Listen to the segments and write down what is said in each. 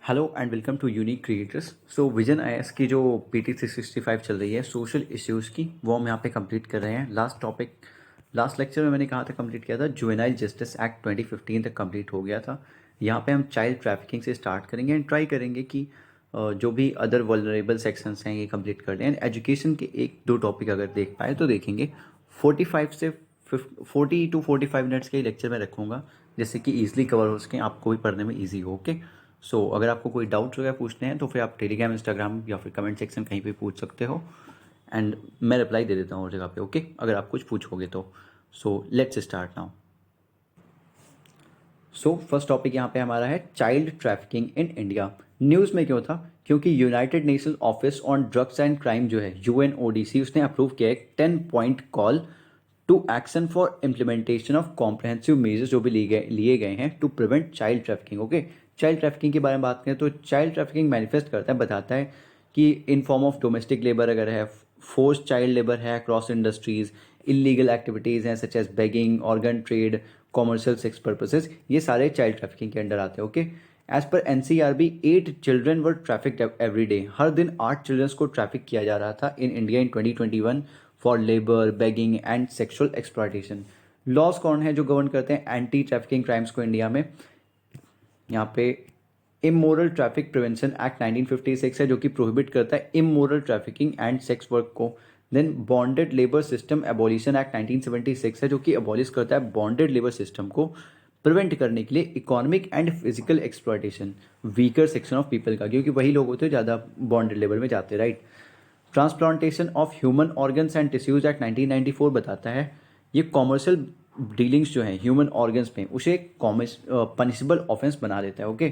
Hello and welcome to unique creators. So vision IAS की जो PT 365 चल रही है सोशल इश्यूज़ की, वो हम यहाँ पे कंप्लीट कर रहे हैं। लास्ट लेक्चर में मैंने कहा था कंप्लीट किया था, जुवेनाइल जस्टिस एक्ट 2015 तक कंप्लीट हो गया था। यहाँ पे हम चाइल्ड ट्रैफिकिंग से स्टार्ट करेंगे एंड ट्राई करेंगे कि जो भी अदर वल्नरेबल सेक्शंस हैं ये कंप्लीट कर दें। एंड एजुकेशन के एक दो टॉपिक अगर देख पाए तो देखेंगे। 40 टू 45 मिनट्स के लेक्चर में रखूँगा, जिससे कि ईजिली कवर हो सकें, आपको भी पढ़ने में ईजी हो। ओके, सो अगर आपको कोई डाउट्स वगैरह पूछने हैं तो फिर आप टेलीग्राम, इंस्टाग्राम या फिर कमेंट सेक्शन कहीं पे पूछ सकते हो एंड मैं रिप्लाई दे देता हूँ उस जगह पे। ओके, अगर आप कुछ पूछोगे तो। So let's start now. So first topic यहाँ पे हमारा है child trafficking in India. News में क्यों था? क्योंकि United Nation office on drugs and crime जो है यूएनओडीसी, उसने अप्रूव किया एक 10 point call to action for implementation of comprehensive measures जो भी लिए गए हैं to prevent child trafficking. Okay, child trafficking के बारे में बात करें तो चाइल्ड ट्रैफिकिंग मैनिफेस्ट करता है, बताता है कि in form of domestic labour अगर है, फोर्स चाइल्ड लेबर है क्रॉस इंडस्ट्रीज, इलीगल एक्टिविटीज़ हैं such as begging, organ trade, commercial sex purposes, ये सारे चाइल्ड ट्रैफिकिंग के अंडर आते हैं। Okay, as per NCRB 8 children were trafficked every day. हर दिन 8 चिल्ड्रंस को ट्रैफिक किया जा रहा था in India in 2021 for labour, begging and sexual exploitation. Laws कौन है जो गवर्न करते हैं एंटी ट्रैफिकिंग क्राइम्स को इंडिया में? यहाँ पे इमोरल ट्रैफिक प्रिवेंशन एक्ट 1956 है जो कि प्रोहिबिट करता है immoral trafficking and sex work को। Then bonded labour system abolition act 1976 है जो कि अबॉलिश करता है बॉन्डेड लेबर सिस्टम को प्रिवेंट करने के लिए economic and physical exploitation weaker section of people का, क्योंकि वही लोग होते हैं ज़्यादा बॉन्डेड लेबर में जाते हैं, right. Transplantation of human organs and tissues act 1994 बताता है ये कॉमर्शियल डीलिंग्स जो है ह्यूमन ऑर्गन्स में उसे एक पनिशबल ऑफेंस बना देता है। ओके,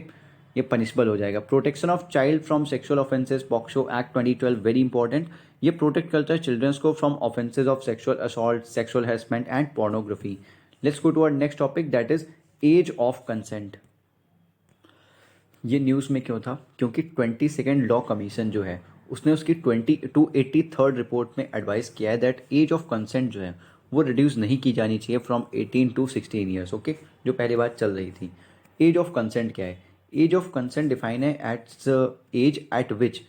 ये पनिशबल हो जाएगा। Protection of child from sexual offences, POCSO act 2012, very important. ये प्रोटेक्ट करता है चिल्ड्रंस को from offences of sexual assault, sexual harassment and pornography. Let's go to our next topic, that is age of consent. ये news में क्यों था? क्योंकि 22nd law commission जो है उसने उसकी 8283 रिपोर्ट में एडवाइस किया है दैट एज ऑफ कंसेंट जो है वो रिड्यूस नहीं की जानी चाहिए फ्रॉम 18 टू 16 ईयर्स। ओके, जो पहली बात चल रही थी। एज ऑफ कंसेंट क्या है? एज ऑफ कंसेंट डिफाइन है एट एज एट विच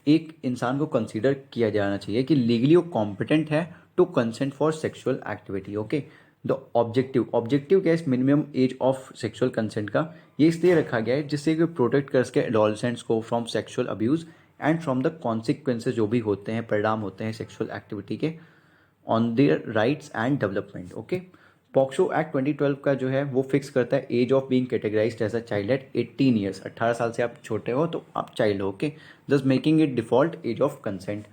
एक इंसान को कंसीडर किया जाना चाहिए कि लीगली वो कॉम्पिटेंट है to consent for sexual activity. Okay, the objective क्या है minimum age of sexual consent का? ये इसलिए रखा गया है जिससे कि प्रोटेक्ट कर सके एडोलसेंट्स को from sexual abuse and from the consequences जो भी होते हैं, परिणाम होते हैं सेक्सुअल एक्टिविटी के, on their rights and development. Okay, POCSO act 2012 का जो है वो फिक्स करता है age of being categorized as a child at 18 years. 18 साल से आप छोटे हो तो आप चाइल्ड हो। Okay, thus making it default age of consent.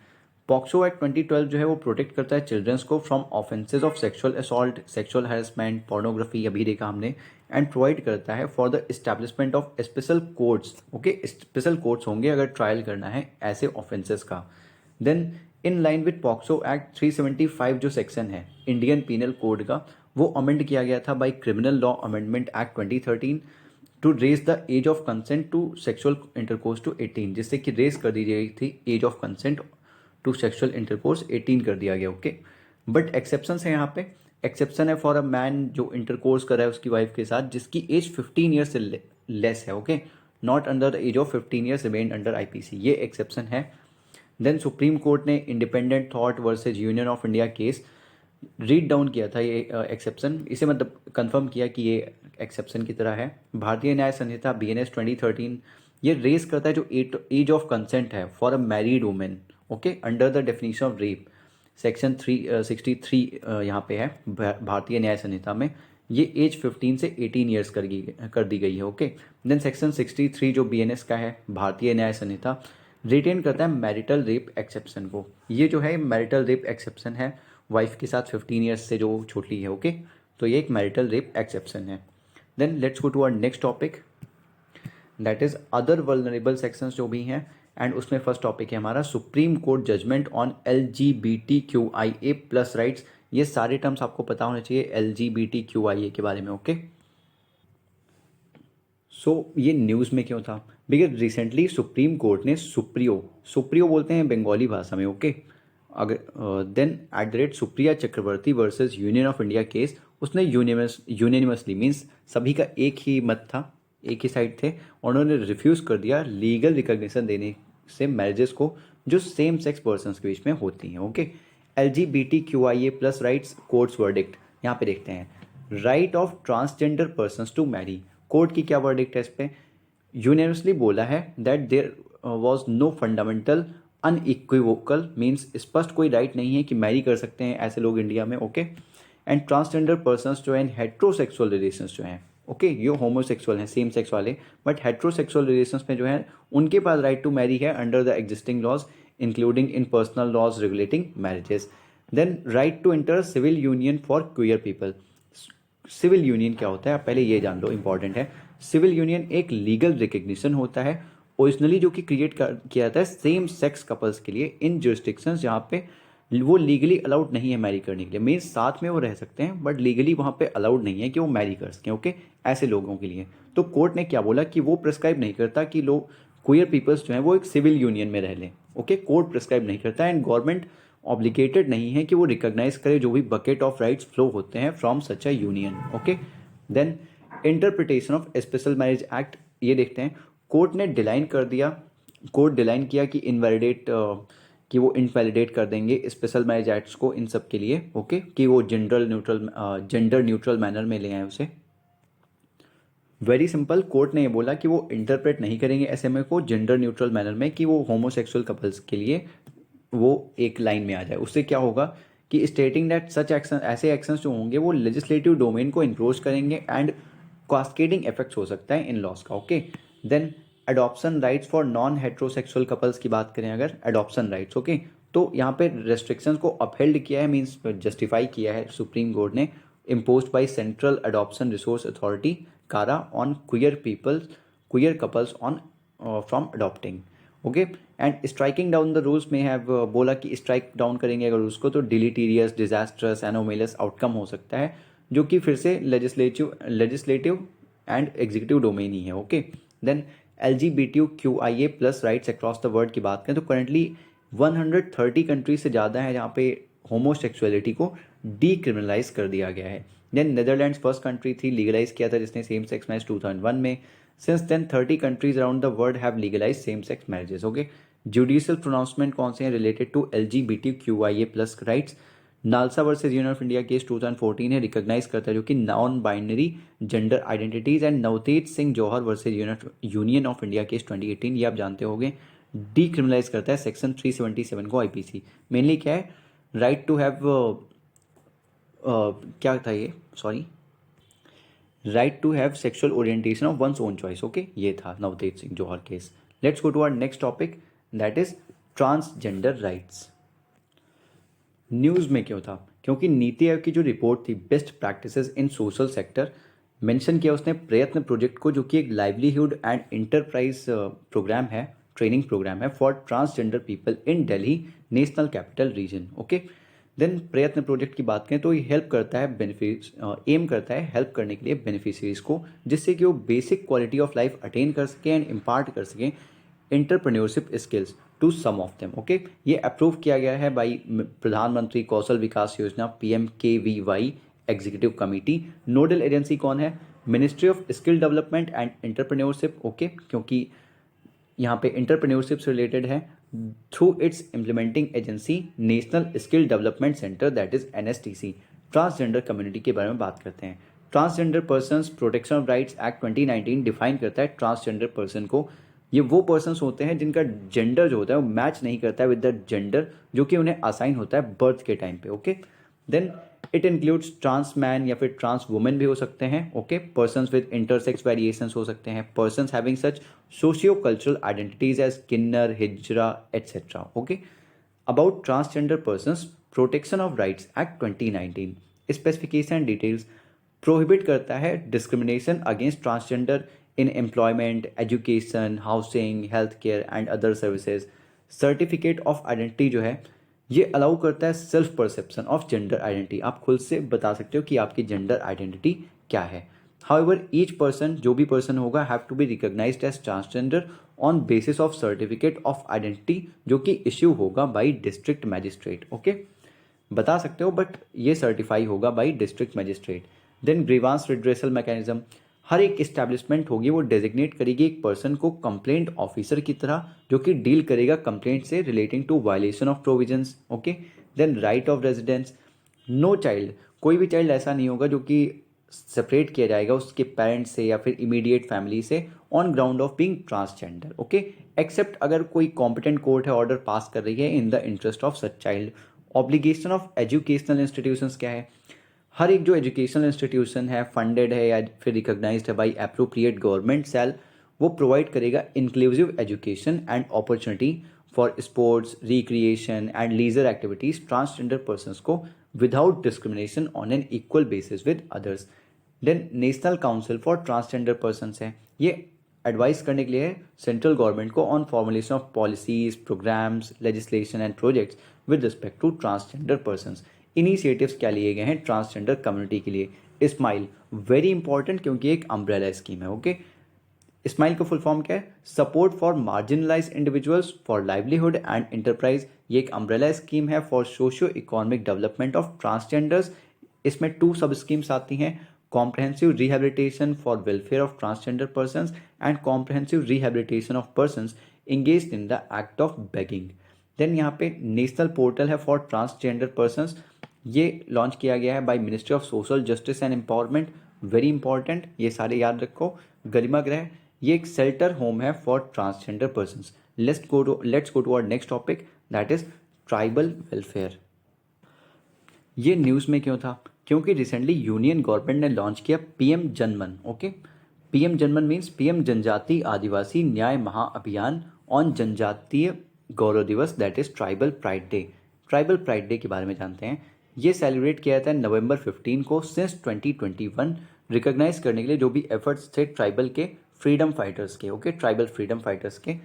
POCSO act 2012 जो है वो प्रोटेक्ट करता है चिल्ड्रंस को from offences of sexual assault, sexual harassment, pornography, अभी देखा हमने, एंड प्रोवाइड करता है for the establishment of special courts. Okay, special courts होंगे अगर ट्रायल करना है ऐसे ऑफेंसेस का। Then in line with POCSO act 375 जो सेक्शन है इंडियन पीनल कोड का, वो अमेंड किया गया था by criminal law amendment act 2013 to raise the age of consent to sexual intercourse to 18, जिससे कि रेज कर दी गई थी age of consent to sexual intercourse 18 कर दिया गया। ओके, बट एक्सेप्शन है यहाँ पे। एक्सेप्शन है फॉर अ मैन जो इंटरकोर्स कर रहा है उसकी वाइफ के साथ जिसकी एज 15 ईयर्स से लेस है। Okay, not under the age of 15 years remain under IPC, ये एक्सेप्शन है। देन सुप्रीम कोर्ट ने independent thought versus Union of India case read down किया था ये एक्सेप्शन, इसे मतलब कंफर्म किया कि ये एक्सेप्शन की तरह है। भारतीय न्याय संहिता बीएनएस 2013 ये रेस करता है जो एज ऑफ कंसेंट है for a married women. Okay, under the definition of rape, section 363 यहाँ पे है भारतीय न्याय संहिता में, ये एज 15 से 18 ईयर्स कर दी गई है। ओके, देन सेक्शन 63 जो बीएनएस का है भारतीय न्याय संहिता रिटेन करता है मैरिटल रेप एक्सेप्शन को। ये जो है मैरिटल रेप एक्सेप्शन है वाइफ के साथ 15 ईयर्स से जो छोटी है। ओके, तो ये एक मैरिटल रेप एक्सेप्शन है। Then let's go to our next topic, that is other vulnerable sections जो भी हैं। एंड उसमें फर्स्ट टॉपिक है हमारा Supreme Court judgment on LGBTQIA plus rights. ये सारे टर्म्स आपको पता होने चाहिए LGBTQIA के बारे में। ओके, सो ये न्यूज़ में क्यों था? बिकॉज रिसेंटली सुप्रीम कोर्ट ने सुप्रियो बोलते हैं बंगाली भाषा में। ओके, अगर then at the rate Supriya Chakraborty versus Union of India case, उसने यूनियनिमसली मीन्स सभी का एक ही मत था एक ही साइड थे, उन्होंने रिफ्यूज़ कर दिया लीगल रिकॉग्निशन देने से मैरिजेस को जो सेम सेक्स पर्सन्स के बीच में होती हैं। Okay, LGBTQIA+ rights courts verdict यहाँ पे देखते हैं। Right of transgender persons to marry, court की क्या वर्डिक्ट है इस पे? यूनिवर्सली बोला है that there was no fundamental unequivocal, means स्पष्ट कोई राइट नहीं है कि मैरी कर सकते हैं ऐसे लोग इंडिया में। ओके, एंड ट्रांसजेंडर पर्सन्स जो हैं हेट्रोसेक्सुअल रिलेशंस जो हैं, ओके, ये होमोसेक्सुअल हैं सेम सेक्स वाले, बट हेट्रोसेक्सुअल रिलेशंस में जो है उनके पास राइट टू मैरी है under the existing laws including in personal laws regulating marriages. Then right to enter civil union for queer people. Civil union क्या होता है आप पहले ये जान लो, इंपॉर्टेंट है। सिविल यूनियन एक लीगल रिकग्निशन होता है ओरिजिनली जो कि क्रिएट किया जाता है सेम सेक्स कपल्स के लिए इन जुरिस्डिक्शंस जहाँ पे वो लीगली अलाउड नहीं है मैरी करने के लिए, मीन्स साथ में वो रह सकते हैं बट लीगली वहाँ पे अलाउड नहीं है कि वो मैरी कर सकें। ओके, ऐसे लोगों के लिए तो कोर्ट ने क्या बोला कि वो प्रिस्क्राइब नहीं करता कि लोग क्वियर पीपल्स जो हैं वो एक सिविल यूनियन में रह लें। ओके, कोर्ट प्रिस्क्राइब नहीं करता एंड गवर्नमेंट ऑब्लिगेटेड नहीं है कि वो रिकॉग्नाइज करे जो भी बकेट ऑफ राइट्स फ्लो होते हैं from such a union. Okay, then interpretation of special marriage act, ये देखते हैं। कोर्ट ने डिलाइन कर दिया, कोर्ट डिलाइन किया कि इनवैलिडेट कि वो इनवैलिडेट कर देंगे स्पेशल मैरिज एक्ट्स को इन सब के लिए। ओके, कि वो जेंडर न्यूट्रल मैनर में ले आए उसे। वेरी सिंपल, कोर्ट ने ये बोला कि वो इंटरप्रेट नहीं करेंगे एसएमए को जेंडर न्यूट्रल मैनर में कि वो होमोसेक्सुअल कपल्स के लिए वो एक लाइन में आ जाए। उससे क्या होगा कि स्टेटिंग दैट सच एक्शन, ऐसे एक्शंस जो होंगे वो लेजिस्लेटिव डोमेन को इन्क्रोच करेंगे एंड कास्केडिंग इफेक्ट्स हो सकता है इन लॉस का। Okay, then adoption rights for non heterosexual couples की बात करें अगर, अडॉप्शन राइट्स, ओके, तो यहाँ पे रेस्ट्रिक्शंस को अपहेल्ड किया है, मीन्स जस्टिफाई किया है सुप्रीम कोर्ट ने, imposed by central adoption resource authority CARA on queer couples on from adopting. Okay, and striking down the rules में हैव बोला कि स्ट्राइक डाउन करेंगे अगर उसको तो डिलीटीरियस, डिजास्ट्रस, एनोमेलस आउटकम हो सकता है जो कि फिर से लेजिस्लेटिव एंड एग्जीक्यूटिव डोमेन ही है। Okay, then LGBTQIA+ rights across the world की बात करें तो करंटली 130 कंट्रीज से ज़्यादा है जहाँ पे होमोसेक्सुअलिटी को डीक्रिमिनलाइज कर दिया गया है। देन नेदरलैंड्स फर्स्ट कंट्री थी लीगलाइज किया था जिसने सेम सेक्स मैरिज 2001 में। Since then 30 countries around the world have legalize same sex marriages. Okay, judicial pronouncement कौन से हैं related to LGBTQIA+ rights? NALSA versus Union of India case 2014 है, recognize करता है जो कि non binary gender identities. And Navtej Singh Johar versus Union of India case 2018, ये आप जानते होंगे, डीक्रिमिनलाइज करता है सेक्शन 377 को आईपीसी। मेनली क्या है, राइट टू हैव क्या था ये, sorry, right to have sexual orientation of one's own choice. Okay, ये था Navtej Singh Johar case. Let's go to our next topic that is transgender rights. News में क्यों था? क्योंकि नीति आयोग की जो रिपोर्ट थी best practices in social sector, mention किया उसने प्रयत्न प्रोजेक्ट को जो कि एक लाइवलीहुड एंड इंटरप्राइज प्रोग्राम है, ट्रेनिंग प्रोग्राम है for transgender people in Delhi national capital region. Okay, then Prayatn project की बात करें तो ये हेल्प करता है एम करता है हेल्प करने के लिए बेनिफिशियरीज को जिससे कि वो basic quality of life attain कर सकें एंड इम्पार्ट कर सकें entrepreneurship skills to some of them. Okay, ये अप्रूव किया गया है by Pradhanmantri Kaushal Vikas Yojana PMKVY executive committee. Nodal agency कौन है? Ministry of skill development and entrepreneurship. Okay, क्योंकि यहाँ पे एंटरप्रेन्योरशिप से रिलेटेड है through its implementing agency national skill development center that is NSTC। Transgender community के बारे में बात करते हैं। Transgender persons protection of rights act 2019 define करता है ट्रांसजेंडर पर्सन को। ये वो पर्सन्स होते हैं जिनका जेंडर जो होता है वो मैच नहीं करता है विद द जेंडर जो कि उन्हें असाइन होता है बर्थ के टाइम पे। Okay, then it includes trans man या फिर ट्रांस वुमेन भी हो सकते हैं। Okay, persons with intersex variations हो सकते हैं, persons having such socio cultural identities as kinnar, hijra etcetera. Okay, about transgender persons protection of rights act 2019 specification details prohibit करता है discrimination against transgender in employment, education, housing, health care and other services. Certificate of identity जो है ये allow करता है self perception of gender identity, आप खुद से बता सकते हो कि आपकी जेंडर आइडेंटिटी क्या है। हाउएवर ईच पर्सन, जो भी पर्सन होगा, have to be recognized as transgender on basis of certificate of identity जो कि इश्यू होगा बाई डिस्ट्रिक्ट मैजिस्ट्रेट। ओके, बता सकते हो बट ये सर्टिफाई होगा by district magistrate. Then grievance redressal mechanism, हर एक इस्टेब्लिशमेंट होगी वो डेजिग्नेट करेगी एक पर्सन को कंप्लेंट ऑफिसर की तरह, जो कि डील करेगा कंप्लेंट से relating to violation of provisions. Okay, then right of residence, no child, कोई भी चाइल्ड ऐसा नहीं होगा जो कि सेपरेट किया जाएगा उसके पेरेंट्स से या फिर इमीडिएट फैमिली से on ground of being transgender. Okay, except अगर कोई कॉम्पिटेंट कोर्ट है ऑर्डर पास कर रही है in the interest of such child. Obligation of educational institutions क्या है? हर एक जो एजुकेशनल इंस्टीट्यूशन है फंडेड है या फिर रिकॉग्नाइज्ड है बाई अप्रोप्रिएट गवर्नमेंट सेल, वो प्रोवाइड करेगा inclusive education and opportunity for sports, recreation and leisure activities transgender persons को without discrimination on an equal basis with others. Then national council for transgender persons है, ये advice करने के लिए central government को on formulation of policies, programmes, legislation and projects with respect to transgender persons. Initiatives क्या लिए गए हैं ट्रांसजेंडर कम्युनिटी के लिए? स्माइल, वेरी इंपॉर्टेंट क्योंकि एक अम्ब्रेला स्कीम है। ओके, स्माइल का फुल फॉर्म क्या है? Support for marginalize individuals for livelihood and enterprise. ये एक अम्ब्रेला स्कीम है for socio economic development of transgenders. इसमें 2 सब स्कीम्स आती हैं, comprehensive rehabilitation for welfare of transgender persons and comprehensive rehabilitation of persons engaged in the act of begging. Then यहाँ पे national portal है for transgender persons, ये launch किया गया है by ministry of social justice and empowerment, very important, ये सारे याद रखो। गरिमा गृह, ये एक शेल्टर होम है for transgender persons. Let's go to our next topic, that is tribal welfare. ये न्यूज़ में क्यों था? क्योंकि रिसेंटली यूनियन गवर्नमेंट ने लॉन्च किया PM Janman. Okay, PM Janman means PM Janjati Adivasi Nyaya Mahaabhiyan on Janjatiya Gaurav Divas, that is tribal pride day. Tribal pride day के बारे में जानते हैं। ये सेलिब्रेट किया जाता है नवंबर 15 को सिंस 2021, रिकॉग्नाइज करने के लिए जो भी एफर्ट्स थे ट्राइबल के फ्रीडम फाइटर्स के। ओके, ट्राइबल फ्रीडम फाइटर्स के।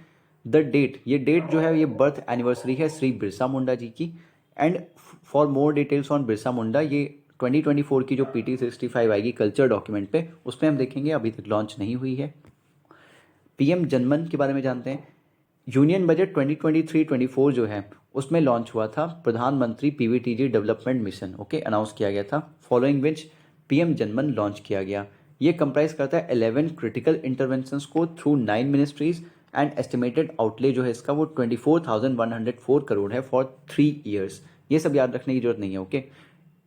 द डेट, ये डेट जो है ये बर्थ एनिवर्सरी है श्री बिरसा मुंडा जी की। And for more details on Birsa Munda, ये 2024 की जो PT 65 आएगी कल्चर डॉक्यूमेंट पे, उसमें हम देखेंगे, अभी तक लॉन्च नहीं हुई है। पीएम जनमन के बारे में जानते हैं। यूनियन बजट 2023-24 जो है उसमें लॉन्च हुआ था प्रधानमंत्री PVTG development mission. Okay, announce किया गया था, following which PM Janman launch किया गया। ये कंप्राइज करता है 11 क्रिटिकल इंटरवेंशंस को through 9 ministries and estimated outlay जो है इसका वो 24,104 करोड़ है फॉर 3 ईयर्स। ये सब याद रखने की जरूरत नहीं है। ओके,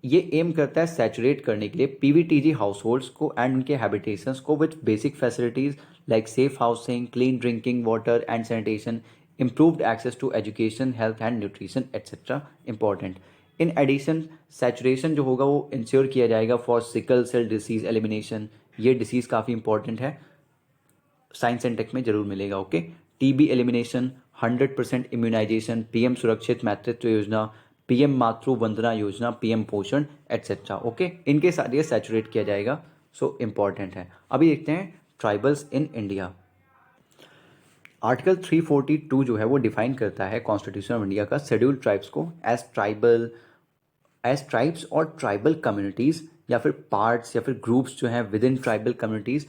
ये एम करता है सैचुरेट करने के लिए PVTG हाउस होल्ड्स को एंड उनके हैबिटेशंस को with basic facilities like safe housing, clean drinking water and sanitation, improved access to education, health and nutrition etc. important. In addition, saturation जो होगा वो इंश्योर किया जाएगा for sickle cell disease elimination. ये disease काफ़ी important है, science and tech में जरूर मिलेगा। Okay, TB elimination, 100% immunisation, PM Surakshit मातृत्व योजना, PM मातृ वंदना योजना, PM पोषण एट्सेट्रा। ओके, इनके साथ ये सैचुरेट किया जाएगा, सो इम्पॉर्टेंट है। अभी देखते हैं ट्राइबल्स इन इंडिया। आर्टिकल 342 जो है वो डिफाइन करता है कॉन्स्टिट्यूशन ऑफ इंडिया का शेड्यूल्ड ट्राइब्स को एज ट्राइब्स और ट्राइबल कम्युनिटीज़ या फिर पार्ट्स या फिर ग्रुप्स जो हैं with in tribal communities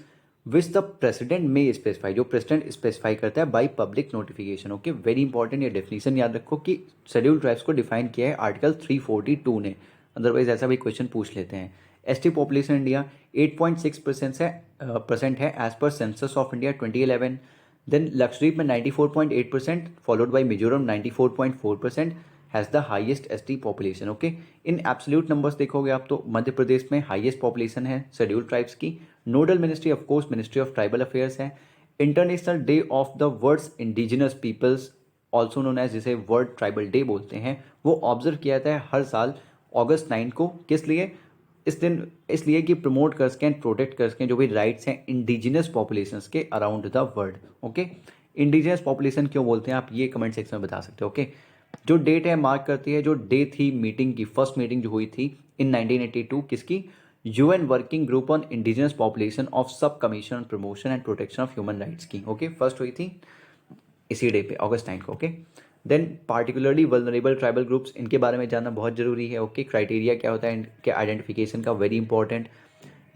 which the president में स्पेसिफाई, जो प्रेसिडेंट स्पेसिफाई करता है by public notification. Okay, very important, ये डेफिनेशन याद रखो कि शेड्यूल्ड ट्राइब्स को डिफाइन किया है आर्टिकल 342 ने, अदरवाइज ऐसा भी क्वेश्चन पूछ लेते हैं। ST पॉपुलेशन इंडिया 8.6% है as per census of India 2011। Then Lakshadweep में 94.8%, followed by Mizoram 94.4%, has the highest ST population. Okay, in absolute numbers देखोगे आप तो मध्य प्रदेश में हाइएस्ट पॉपुलेशन है शेड्यूल्ड ट्राइब्स की। Nodal ministry of course ministry of tribal affairs है। International day of the world's indigenous peoples also known as, जिसे world tribal day बोलते हैं, वो ऑब्जर्व किया जाता है हर साल August 9 को। किस लिए? इस दिन इसलिए कि प्रमोट कर सकें, प्रोटेक्ट कर सकें जो भी राइट्स हैं इंडिजिनस पॉपुलेशंस के around the world. Okay, indigenous population क्यों बोलते हैं आप ये कमेंट सेक्शन में बता सकते हो। ओके, जो डेट है मार्क करती है, जो डे थी मीटिंग की, फर्स्ट मीटिंग जो हुई थी इन 1982, किसकी? UN working group on indigenous population of sub commission on promotion and protection of human rights की। ओके, फर्स्ट हुई थी इसी डे पे August 9 को। Okay, then particularly vulnerable tribal groups, इनके बारे में जानना बहुत जरूरी है। ओके, क्राइटेरिया क्या होता है इनके आइडेंटिफिकेशन का, वेरी इंपॉर्टेंट।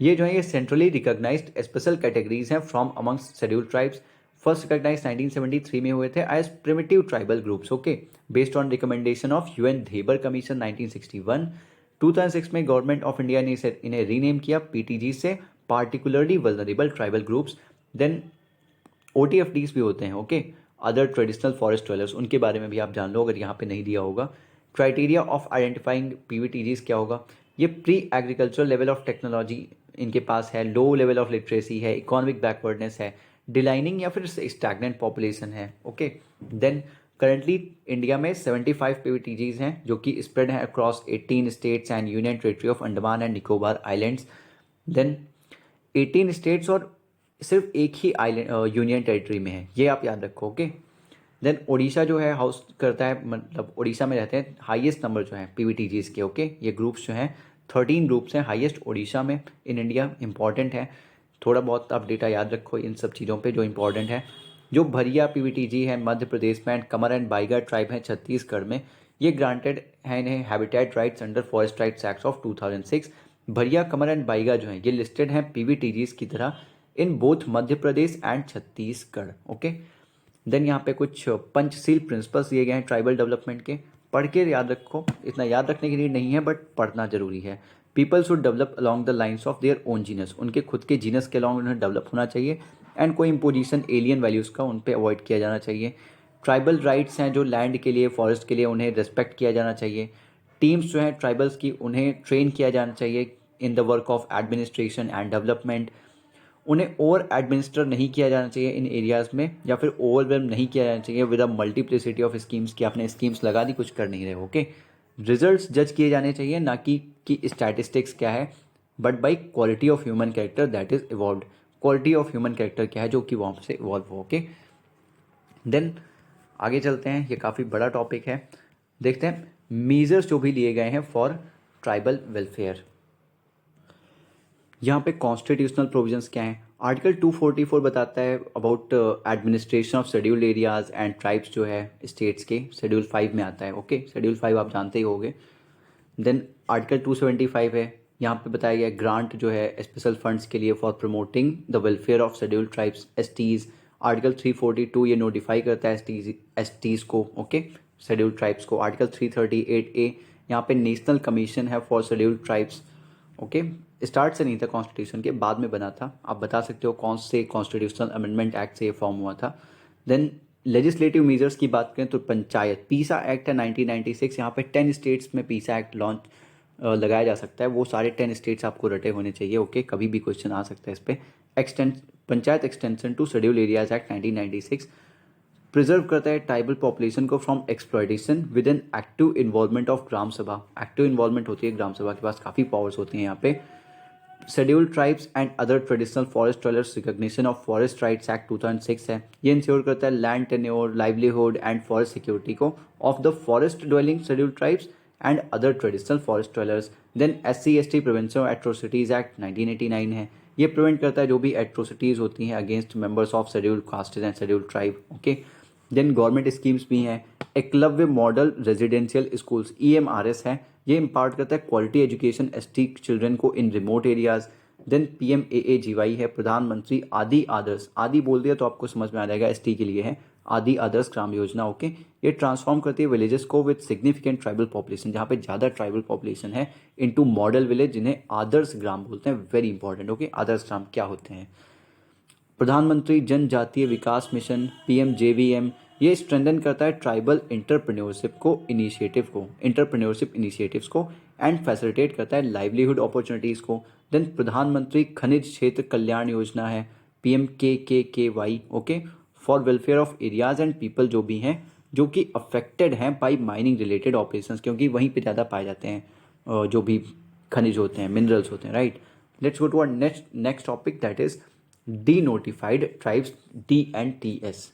ये जो है ये सेंट्रली रिकॉग्नाइज्ड स्पेशल कैटेगरीज हैं from amongst scheduled tribes. First recognise 1973 में हुए थे as primitive tribal groups. Okay, based on recommendation of UN Dhebar commission 1961। 2006 में गवर्नमेंट ऑफ इंडिया ने इन्हें रीनेम किया PTG से particularly vulnerable tribal groups. Then OTFDs भी होते हैं, okay, other traditional forest dwellers, उनके बारे में भी आप जान लो अगर यहाँ पे नहीं दिया होगा। क्राइटेरिया ऑफ आइडेंटिफाइंग PVTGs क्या होगा, ये pre agricultural level of technology इनके पास है, लो लेवल ऑफ लिटरेसी है, इकोनॉमिक बैकवर्डनेस है, डिलाइनिंग या फिर स्टैग्नेंट पॉपुलेशन है, ओके। देन करंटली इंडिया में 75 PVTGs हैं जो कि स्प्रेड हैं across 18 states and union territory of Andaman and Nicobar islands. Then 18 states और सिर्फ एक ही आइलैंड यूनियन टेरिटरी में है, ये आप याद रखो, ओके। देन उड़ीसा जो है हाउस करता है, मतलब उड़ीसा में रहते हैं हाईएस्ट नंबर जो है PVTGs के, ओके। ये ग्रुप्स जो हैं 13 ग्रुप्स हैं, हाईएस्ट उड़ीसा में इन इंडिया, इंपॉर्टेंट है। थोड़ा बहुत आप डेटा याद रखो इन सब चीज़ों पे जो इंपॉर्टेंट है। जो भरिया PVTG है मध्य प्रदेश में, and Qamar and Baiga tribe है छत्तीसगढ़ में, ये ग्रांटेड है इन्हें habitat rights under forest rights act of 2006। भरिया, कमर एंड बाइगा जो है ये लिस्टेड हैं PVTGs की तरह in both Madhya Pradesh and Chhattisgarh, okay. Then यहाँ पे कुछ पंचशील प्रिंसिपल्स दिए गए हैं ट्राइबल डेवलपमेंट के, पढ़ के याद रखो, इतना याद रखने के लिए नहीं है बट पढ़ना जरूरी है। People should develop along the lines of their own genus, उनके खुद के जीनस के अलॉन्ग उन्हें डेवलप होना चाहिए, एंड कोई इम्पोजिशन एलियन वैल्यूज़ का उन पर अवॉइड किया जाना चाहिए। ट्राइबल राइट्स हैं जो लैंड के लिए, फॉरेस्ट के लिए, उन्हें रिस्पेक्ट किया जाना चाहिए। टीम्स जो हैं ट्राइबल्स की, उन्हें ट्रेन किया जाना चाहिए in the work of administration and development. उन्हें ओवर एडमिनिस्टर नहीं किया जाना चाहिए इन एरियाज़ में, या फिर ओवरवेलम नहीं किया जाना चाहिए with a multiplicity of schemes की आपने स्कीम्स लगा दी कुछ कर नहीं रहे, ओके। रिजल्ट्स जज किए जाने चाहिए, ना कि स्टैटिस्टिक्स क्या है, but by quality of human character that is evolve. Quality of human character क्या है जो कि वहाँ से इवॉल्व हो, ओके। देन आगे चलते हैं, ये काफ़ी बड़ा टॉपिक है, देखते हैं मीजर्स जो भी लिए गए हैं फॉर ट्राइबल वेलफेयर। यहाँ पे कॉन्स्टिट्यूशनल प्रोविजंस क्या हैं। आर्टिकल 244 बताता है about administration of scheduled areas and tribes जो है स्टेट्स के, शेड्यूल 5 में आता है, ओके। शेड्यूल 5 आप जानते ही होंगे। देन आर्टिकल 275 है, यहाँ पे बताया गया ग्रांट जो है स्पेशल फंड्स के लिए for promoting the welfare of scheduled tribes STs। Article 342 ये नोटिफाई करता है STs को, ओके, शेड्यूल्ड ट्राइब्स को। आर्टिकल 338A यहाँ पे नेशनल कमीशन है for scheduled tribes, okay. Start से नहीं था कॉन्स्टिट्यूशन के, बाद में बना था, आप बता सकते हो कौन से कॉन्स्टिट्यूशनल अमेंडमेंट एक्ट से ये फॉर्म हुआ था। देन लेजिस्लेटिव मेजर्स की बात करें तो पंचायत, पीसा एक्ट है 1996, यहाँ पे 10 स्टेट्स में पीसा एक्ट लॉन्च लगाया जा सकता है, वो सारे 10 स्टेट्स आपको रटे होने चाहिए, ओके। कभी भी क्वेश्चन आ सकता है इस पर। Panchayat extension to schedule areas act 1996 preserve करता है ट्राइबल पॉपुलेशन को from exploitation with an active involvement of gram sabha. Active involvement होती है ग्राम सभा के पास, काफ़ी पावर्स होती हैं यहाँ पे। Scheduled tribes and other traditional forest dwellers recognition of forest rights act 2006 है, ये इंश्योर करता है land tenure, livelihood and forest security को of the forest dwelling scheduled tribes and other traditional forest dwellers. Then SC/ST prevention of atrocities act 1989 है, ये prevent करता है जो भी एट्रोसिटीज होती हैं against members of scheduled castes and scheduled tribe, okay. Then government schemes भी हैं, Eklavya model residential schools EMRS है, ये इम्पार्ट करता है क्वालिटी एजुकेशन ST चिल्ड्रन को in remote areas. Then PMAAGY है, प्रधानमंत्री आदि आदर्श, आदि बोल दिया तो आपको समझ में आ जाएगा ST के लिए है, आदि आदर्श ग्राम योजना, ओके। ये ट्रांसफॉर्म करती है विलेजेस को विद सिग्निफिकेंट ट्राइबल पॉपुलेशन, जहाँ पे ज़्यादा ट्राइबल पॉपुलेशन है, इनटू मॉडल विलेज जिन्हें आदर्श ग्राम बोलते हैं, very important, okay. Adarsh Gram क्या होते हैं। प्रधानमंत्री जनजातीय विकास मिशन PMJVM, ये स्ट्रेंथन करता है ट्राइबल इंटरप्रेन्योरशिप इनिशिएटिव्स को एंड फैसिलिटेट करता है लाइवलीहुड अपॉर्चुनिटीज़ को। देन प्रधानमंत्री खनिज क्षेत्र कल्याण योजना है PMKKKY, okay, for welfare of areas and people जो भी हैं जो कि अफेक्टेड हैं बाई माइनिंग रिलेटेड ऑपरेशंस, क्योंकि वहीं पे ज़्यादा पाए जाते हैं जो भी खनिज होते हैं, मिनरल्स होते हैं, right. Let's go to our next topic that is denotified tribes, DNTS।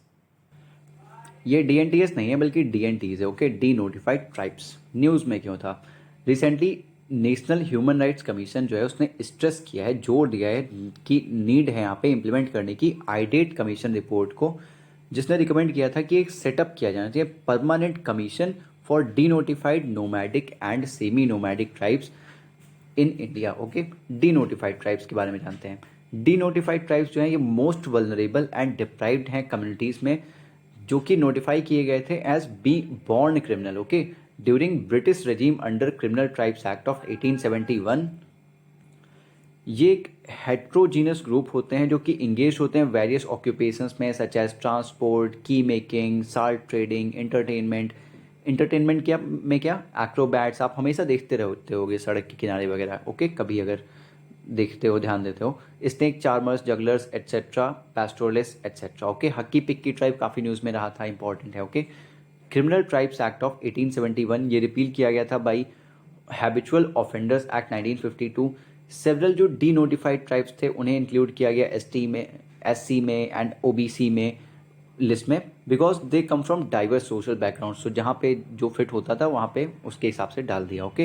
ये DNTS नहीं है बल्कि DNTs है, okay, denotified tribes. News में क्यों था, recently national human rights commission जो है उसने स्ट्रेस किया है, जोर दिया है कि नीड है यहाँ पे इम्प्लीमेंट करने की आईडेट कमीशन रिपोर्ट को, जिसने रिकमेंड किया था कि एक सेटअप किया जाना चाहिए permanent commission for denotified nomadic and semi nomadic tribes in India, okay. Denotified tribes के बारे में जानते हैं। डी नोटिफाइड ट्राइब्स जो हैं ये मोस्ट वल्नरेबल एंड डिप्राइव्ड हैं कम्युनिटीज़ में, जो कि नोटिफाई किए गए थे as be born criminal, okay, during British regime under criminal tribes act of 1871। ये एक हेट्रोजीनस ग्रुप होते हैं जो कि इंगेज होते हैं वेरियस ऑक्यूपेशंस में, सच एज ट्रांसपोर्ट, की मेकिंग, साल्ट ट्रेडिंग, एंटरटेनमेंट क्या में क्या एक्रोबैट्स। आप हमेशा देखते रहते होगे सड़क के किनारे वगैरह, ओके, कभी अगर देखते हो, ध्यान देते हो। Snake charmers, jugglers etcetera, pastoralist etcetera, okay. Hakki Pikki tribe काफ़ी न्यूज़ में रहा था, इंपॉर्टेंट है, okay. Criminal tribes act of 1871 ये रिपील किया गया था by habitual offenders act 1952। Several जो डी नोटिफाइड ट्राइब्स थे उन्हें इंक्लूड किया गया एसटी में, एससी में एंड ओबीसी में लिस्ट में, because they come from diverse social background. So जहाँ पे जो फिट होता था वहाँ पे उसके हिसाब से डाल दिया, ओके।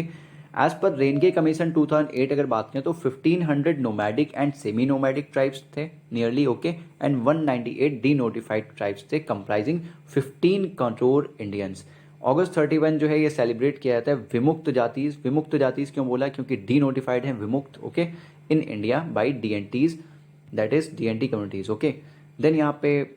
एज पर रेनगे कमीशन 2008 अगर बात करें तो 1500 nomadic and semi nomadic tribes थे nearly, okay, and 198 denotified tribes थे कंप्राइजिंग 15 करोड़ इंडियंस। अगस्त 31 जो है ये सेलिब्रेट किया जाता है विमुक्त जातीज। विमुक्त जातीज क्यों बोला? क्योंकि डी नोटिफाइड है विमुक्त, okay, in India by D N Ts, that is D N T communities, okay. Then यहाँ पे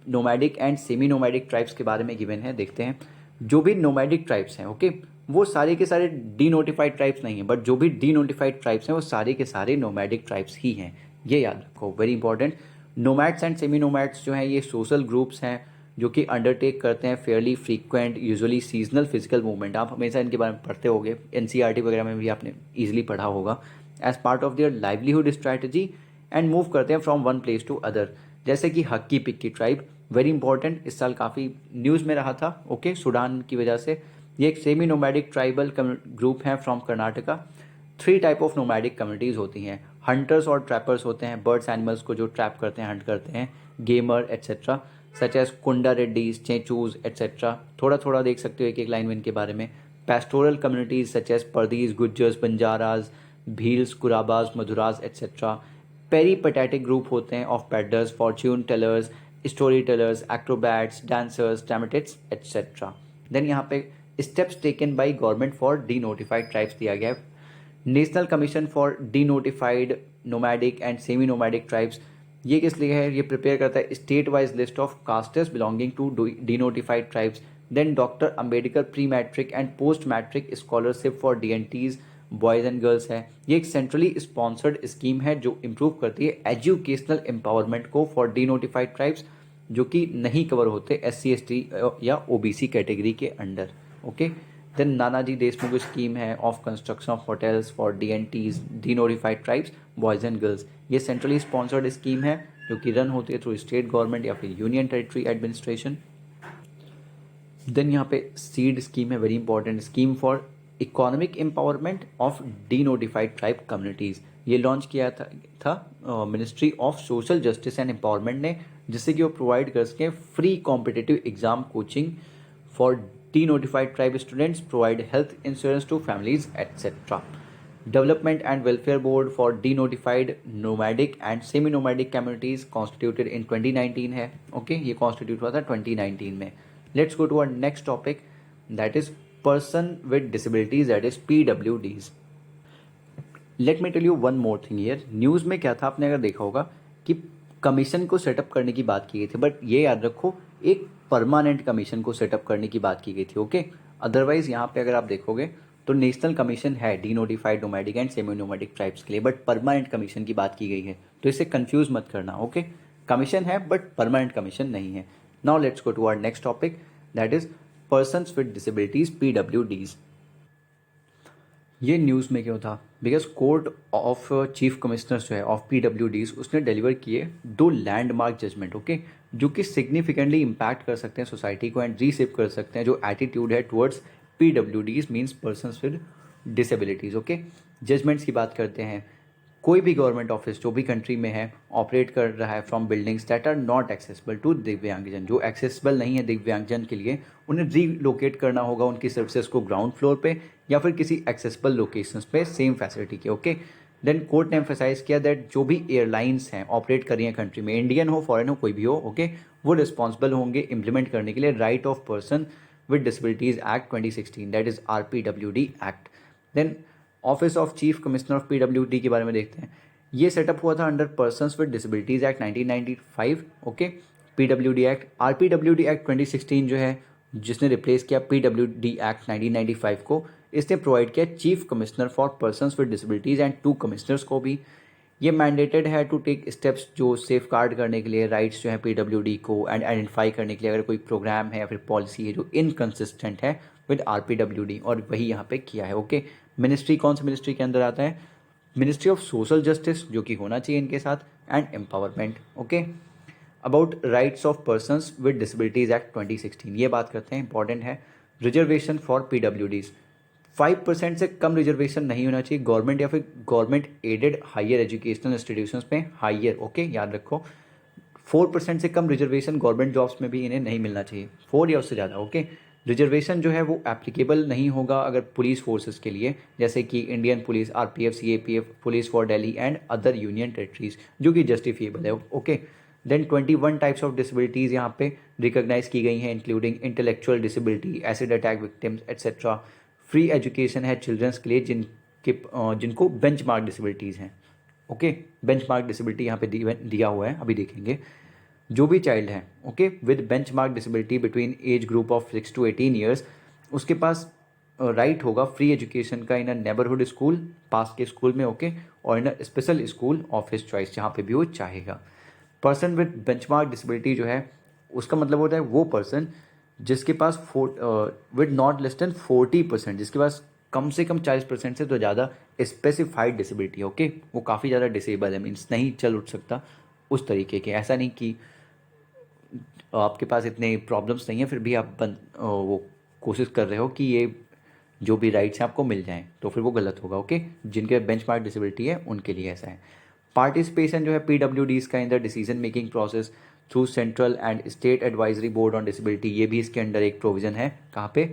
nomadic and semi nomadic tribes के बारे में गिवन है, देखते हैं। जो भी नोमैडिक ट्राइब्स हैं, ओके, वो सारे के सारे डी नोटिफाइड ट्राइब्स नहीं हैं, बट जो भी डी नोटिफाइड ट्राइब्स हैं वो सारे के सारे नोमैडिक ट्राइब्स ही हैं, ये याद रखो, very important. Nomads and semi nomads जो हैं ये सोशल ग्रुप्स हैं जो कि अंडरटेक करते हैं Fairlie frequent usually seasonal physical movement. आप हमेशा इनके बारे में पढ़ते होगे, एनसीईआरटी वगैरह में भी आपने ईजिली पढ़ा होगा। As part of their livelihood strategy and move करते हैं from one place to other, जैसे कि Hakki Pikki tribe, very important, इस साल काफ़ी न्यूज़ में रहा था, ओके, सूडान की वजह से। ये एक सेमी नोमैडिक ट्राइबल ग्रुप है from Karnataka. 3 type of nomadic communities होती हैं, हंटर्स और ट्रैपर्स होते हैं, बर्ड्स एनिमल्स को जो ट्रैप करते हैं, हंट करते हैं, गेमर एट्सेट्रा, सच एज कुंडा रेड्डीज, चेचूज एट्सेट्रा। थोड़ा थोड़ा देख सकते हो एक एक लाइन में इनके बारे में। Pastoral communities such as Pardhis, Gujjars, Banjaras, Bhils, Kurabas, Madhuras etcetera. Peripatetic group होते हैं of peddlers, fortune tellers, story tellers, acrobats, dancers, dramatist etcetera. Then यहाँ पे steps taken by government for denotified tribes दिया गया है। National commission for denotified nomadic and semi nomadic tribes, ये किस लिए है? ये प्रिपेयर करता है state wise list of castes belonging to denotified tribes. Then doctor Ambedkar pre matric and post matric scholarship for D N Ts boys and girls है। ये एक सेंट्रली स्पॉन्सर्ड स्कीम है जो इम्प्रूव करती है एजुकेशनल एम्पावरमेंट को for denotified tribes जो कि नहीं कवर होते SC ST या OBC कैटेगरी के under, okay. Then Nanaji Deshmukh scheme है of construction of hotels for DNTs, D notified tribes, boys and girls. ये सेंट्रली स्पॉन्सर्ड स्कीम है जो कि रन होती है थ्रू स्टेट गवर्नमेंट या फिर यूनियन टेरिटरी एडमिनिस्ट्रेशन। देन यहाँ पे सीड स्कीम है, very important, scheme for economic empowerment of denotified tribe communities. ये लॉन्च किया था ministry of social justice and empowerment ने, जिससे कि वो प्रोवाइड कर सकें free competitive exam coaching for denotified tribe students, provide health insurance to families etcetera. Development and welfare board for denotified nomadic and semi nomadic communities constituted in 2019 है, okay, ये constitute हुआ था 2019 में। Let's go to our next topic, that is person with disabilities, that is PWDs। Let me tell you one more thing here. News में क्या था, आपने अगर देखा होगा कि कमीशन को सेटअप करने की बात की गई थी, बट ये याद रखो एक परमानेंट कमीशन को सेटअप करने की बात की गई थी, ओके। अदरवाइज यहाँ पे अगर आप देखोगे तो नेशनल कमीशन है D notified nomadic and semi nomadic tribes के लिए, बट परमानेंट कमीशन की बात की गई है, तो इसे कंफ्यूज मत करना, ओके। कमीशन है बट परमानेंट कमीशन नहीं है। Now let's go to our next topic, that is persons with disabilities, PWDs। ये न्यूज़ में क्यों था? Because court of chief commissioners जो है ऑफ PWDs उसने डिलीवर किए 2 लैंडमार्क जजमेंट, ओके, जो कि सिग्निफिकेंटली इम्पैक्ट कर सकते हैं सोसाइटी को एंड रीसेप कर सकते हैं जो एटीट्यूड है towards PWDs means persons with disabilities, okay. Judgments की बात करते हैं। कोई भी गवर्नमेंट ऑफिस जो भी कंट्री में है ऑपरेट कर रहा है from buildings that are not accessible to दिव्यांगजन, जो एक्सेसिबल नहीं है दिव्यांगजन के लिए, उन्हें रीलोकेट करना होगा उनकी सर्विसेज को ग्राउंड फ्लोर पे या फिर किसी एक्सेसिबल लोकेशंस पे सेम फैसिलिटी के, ओके। देन कोर्ट ने एम्फेसाइज किया दैट जो भी एयरलाइंस हैं ऑपरेट कर रही हैं कंट्री में, इंडियन हो फॉरेन हो कोई भी हो, ओके, वो रिस्पॉन्सिबल होंगे इम्प्लीमेंट करने के लिए right of person with disabilities act 2016, that is RPWD act. Then office of chief commissioner of PWD के बारे में देखते हैं। ये सेटअप हुआ था under persons with disabilities act 1995, okay. PWD act, RPWD act 2016 जो है जिसने रिप्लेस किया PWD एक्ट 1995 को, इसने प्रोवाइड किया chief commissioner for persons with disabilities and 2 commissioners को भी। ये मैंडेटेड है टू टेक स्टेप्स जो सेफ गार्ड करने के लिए राइट्स जो है पीडब्ल्यूडी को एंड आइडेंटिफाई करने के लिए अगर कोई प्रोग्राम है या फिर पॉलिसी है जो इनकन्सिस्टेंट है विद आरपीडब्ल्यूडी, और वही यहाँ पे किया है। ओके, मिनिस्ट्री कौन सी मिनिस्ट्री के अंदर आता है? मिनिस्ट्री ऑफ सोशल जस्टिस, जो कि होना चाहिए इनके साथ, and empowerment. Okay, about rights of persons with disabilities act 2016 ये बात करते हैं, इंपॉर्टेंट है। रिजर्वेशन फॉर पीडब्ल्यूडीज, 5% से कम रिजर्वेशन नहीं होना चाहिए गवर्नमेंट या फिर government aided higher educational institutions में, हायर। ओके, याद रखो 4% से कम रिजर्वेशन गवर्नमेंट जॉब्स में भी इन्हें नहीं मिलना चाहिए, 4 या उससे ज़्यादा। ओके, रिजर्वेशन जो है वो एप्लीकेबल नहीं होगा अगर पुलिस फोर्सेस के लिए, जैसे कि Indian police, RPF, CAPF, police for Delhi and other union territories, जो कि जस्टिफिएबल है। Okay, then 21 types of disabilities यहाँ पे रिकॉग्नाइज की गई हैं, including intellectual disability, acid attack victims etcetera. Free education है चिल्ड्रंस के लिए जिनको बेंचमार्क डिसेबिलिटीज़ हैं। ओके, बेंचमार्क डिसेबिलिटी यहाँ पे दिया हुआ है, अभी देखेंगे। जो भी चाइल्ड है okay with benchmark disability between age group of 6 to 18 years, उसके पास राइट होगा फ्री एजुकेशन का इन अ नेबरहुड स्कूल, पास के स्कूल में। ओके, और in a special school of his choice, जहाँ पे भी वो चाहेगा। पर्सन विद बेंचमार्क डिसेबिलिटी जो है उसका मतलब होता है वो पर्सन जिसके पास विद नॉट लेस देन 40%, जिसके पास कम से कम 40% से तो ज़्यादा स्पेसिफाइड डिसेबिलिटी है। ओके, वो काफ़ी ज़्यादा डिसेबल है, मीन्स नहीं चल उठ सकता उस तरीके के। ऐसा नहीं कि आपके पास इतने प्रॉब्लम्स नहीं है फिर भी आप वो कोशिश कर रहे हो कि ये जो भी राइट्स हैं आपको मिल जाएं, तो फिर वो गलत होगा। ओके, जिनके बेंचमार्क डिसेबिलिटी है उनके लिए ऐसा है। पार्टिसिपेशन जो है पीडब्ल्यूडीज का in the decision making process through central and state advisory board on disability, ये भी इसके अंडर एक प्रोविजन है। कहाँ पे?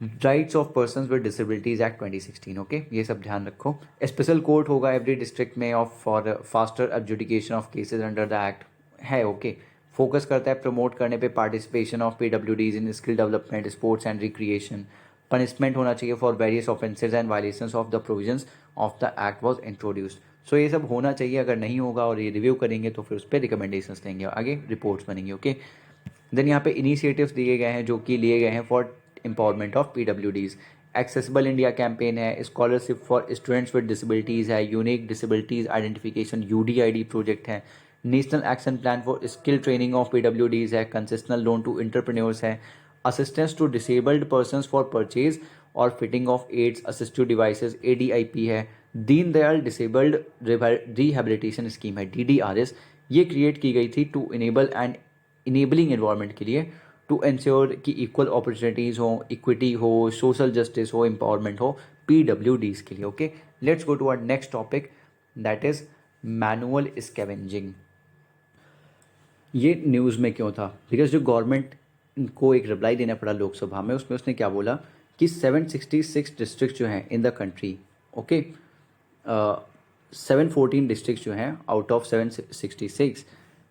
Rights of person with disabilities act 2016। Okay, ये सब ध्यान रखो। स्पेशल कोर्ट होगा एवरी डिस्ट्रिक्ट में of for faster adjudication of cases under the act है। ओके, फोकस करता है प्रमोट करने पे participation of PWDs in skill development, sports and recreation. Punishment होना चाहिए for various offences and violations of the provisions of the act was introduced. So ये सब होना चाहिए, अगर नहीं होगा और ये रिव्यू करेंगे तो फिर उस पर रिकमेंडेशंस देंगे, आगे रिपोर्ट्स बनेंगी। ओके, देन यहाँ पे इनिशिएटिव्स दिए गए हैं जो कि लिए गए हैं for empowerment of PWDs. Accessible India campaign है, scholarship for students with disabilities है, unique disabilities identification UDID project है, national action plan for skill training of PWDs है, कंसेशनल लोन टू इंटरप्रेन्योर्स है, assistance to disabled persons for purchase और fitting of aids assistive devices ADIP है, Deen Dayal disabled rehabilitation scheme है डीडीआरएस, ये create की गई थी to enable and enabling environment के लिए, टू इंश्योर कि इक्वल अपॉर्चुनिटीज़ हो, इक्विटी हो, सोशल जस्टिस हो, एम्पावरमेंट हो पीडब्ल्यूडीज़ के लिए। Okay, let's go to our next topic that is manual scavenging. ये न्यूज़ में क्यों था? बिकॉज जो गवर्नमेंट को एक रिप्लाई देना पड़ा लोकसभा में, उसमें उसने क्या बोला कि 766 डिस्ट्रिक्ट जो हैं in the country, okay, 714 district जो हैं out of 766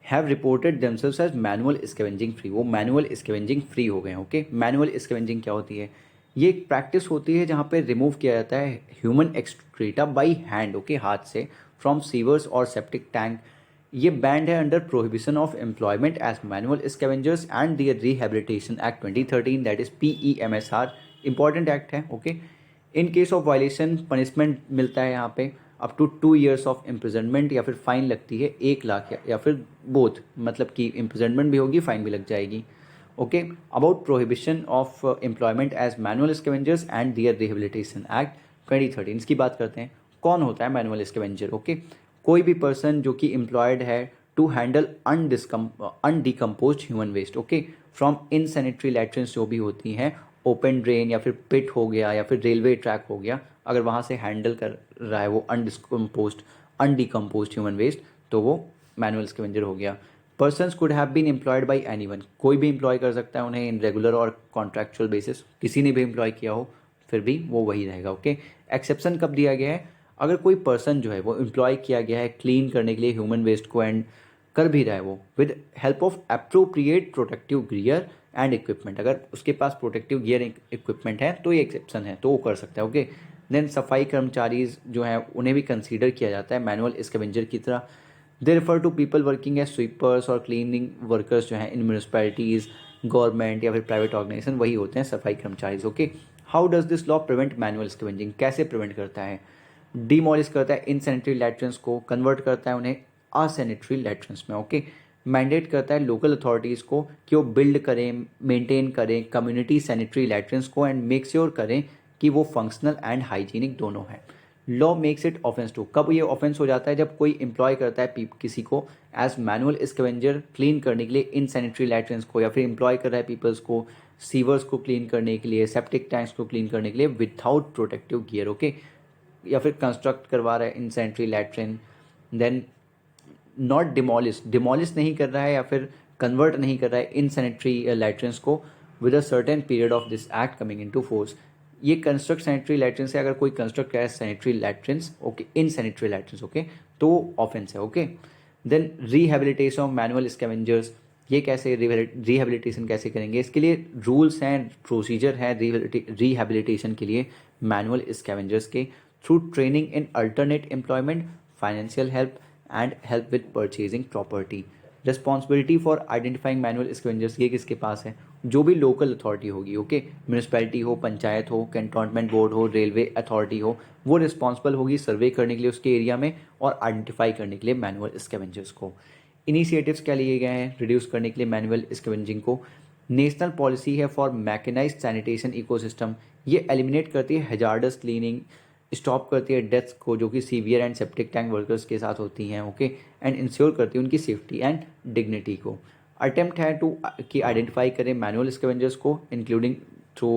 have reported themselves as manual scavenging free, वो मैनुअल स्कैवेंजिंग फ्री हो गए हैं। ओके, मैनुअल स्कैवेंजिंग क्या होती है? ये एक प्रैक्टिस होती है जहाँ पे रिमूव किया जाता है human excreta by hand, okay, हाथ से, फ्रॉम सीवर्स और सेप्टिक टैंक। ये बैंड है under prohibition of employment as manual scavengers and their rehabilitation act 2013 that is PEMSR, important act है। Okay, in case of violation punishment मिलता है यहाँ पे up to 2 years of imprisonment या फिर फाइन लगती है 1 लाख या फिर बोथ, मतलब कि इम्प्रिजनमेंट भी होगी, फाइन भी लग जाएगी। Okay, about prohibition of employment as manual scavengers and their rehabilitation act 2013, इसकी बात करते हैं। कौन होता है मैनुअल स्कैवेंजर? ओके, कोई भी पर्सन जो कि एम्प्लॉयड है to handle undecomposed human waste, okay, from insanitary latrines जो भी होती हैं, ओपन ड्रेन या फिर पिट हो गया या फिर रेलवे ट्रैक हो गया, अगर वहाँ से हैंडल कर रहा है वो अनडिकम्पोज्ड ह्यूमन वेस्ट, तो वो मैनुअल स्कैवेंजर हो गया। Persons could have been employed by anyone, कोई भी एम्प्लॉय कर सकता है उन्हें इन रेगुलर और कॉन्ट्रैक्चुअल बेसिस, किसी ने भी एम्प्लॉय किया हो फिर भी वो वही रहेगा। ओके, एक्सेप्शन कब दिया गया है? अगर कोई पर्सन जो है वो एम्प्लॉय किया गया है क्लीन करने के लिए ह्यूमन वेस्ट को एंड कर भी रहा है वो with help of appropriate protective gear and equipment, अगर उसके पास प्रोटेक्टिव गियर इक्विपमेंट है तो ये एक्सेप्शन है, तो वो कर सकता है। ओके, देन सफाई कर्मचारी जो हैं उन्हें भी कंसीडर किया जाता है मैनुअल स्कैवेंजर की तरह। They refer to people working as sweepers और क्लीनिंग वर्कर्स जो हैं इन म्यूनिसिपैलिटीज़, गवर्नमेंट या फिर प्राइवेट ऑर्गेनाइजेशन, वही होते हैं सफाई कर्मचारी। Okay, how does this law prevent manual scavenging, कैसे प्रिवेंट करता है? डिमोलिश करता है इनसैनिटरी लैट्रिन्स को, कन्वर्ट करता है उन्हें असैनिटरी लैट्रिन्स में। ओके, मैंडेट करता है लोकल अथॉरिटीज़ को कि वो बिल्ड करें, मेंटेन करें कम्युनिटी सैनिटरी लैट्रिन्स को एंड मेक श्योर करें कि वो फंक्शनल एंड हाइजीनिक दोनों हैं। Law makes it offence to, कब ये ऑफेंस हो जाता है? जब कोई एम्प्लॉय करता है किसी को एज मैनुअल स्कैवेंजर क्लीन करने के लिए इन सैनिटरी लैट्रिन्स को, या फिर एम्प्लॉय कर रहा है पीपल्स को सीवर्स को क्लीन करने के लिए, सेप्टिक टैंक्स को क्लीन करने के लिए विदाउट प्रोटेक्टिव गियर। ओके, या फिर कंस्ट्रक्ट करवा रहा है in sanitary latrine, then not demolish, demolish नहीं कर रहा है या फिर कन्वर्ट नहीं कर रहा है इन सैनिटरी लैट्रिन्स को with a certain period of this act coming into force. ये कंस्ट्रक्ट सैनिटरी लैट्रिन से अगर कोई कंस्ट्रक्ट करे sanitary latrines, okay, in sanitary latrines, okay, तो ऑफेंस है। Okay, then rehabilitation of manual scavengers, ये कैसे रिहेबिलिटेशन कैसे करेंगे? इसके लिए रूल्स हैं, प्रोसीजर है रिहेबिलिटेशन के लिए मैनुअल स्कैवेंजर्स के, through training in alternate employment, financial help and help with purchasing property. Responsibility for identifying manual scavengers ये किसके पास है? जो भी लोकल अथॉरिटी होगी, ओके, म्यूनिसपैलिटी हो, पंचायत हो, कैंटोनमेंट बोर्ड हो, रेलवे अथॉरिटी हो, वो रिस्पॉन्सिबल होगी सर्वे करने के लिए उसके एरिया में और आइडेंटिफाई करने के लिए मैनुअल स्कैवेंजर्स को। इनिशिएटिव्स क्या लिए गए हैं रिड्यूस करने के लिए मैनुअल स्कैवेंजिंग को? नेशनल पॉलिसी है फॉर मैकेनाइज्ड सैनिटेशन इकोसिस्टम, ये एलिमिनेट करती है हैजार्डस क्लीनिंग, स्टॉप करती है डेथ्स को जो कि severe and septic tank workers के साथ होती हैं, ओके, एंड इंश्योर करती है उनकी सेफ्टी एंड डिग्निटी को। अटेम्प्ट है टू कि आइडेंटिफाई करें मैनुअल स्कैवेंजर्स को इंक्लूडिंग थ्रू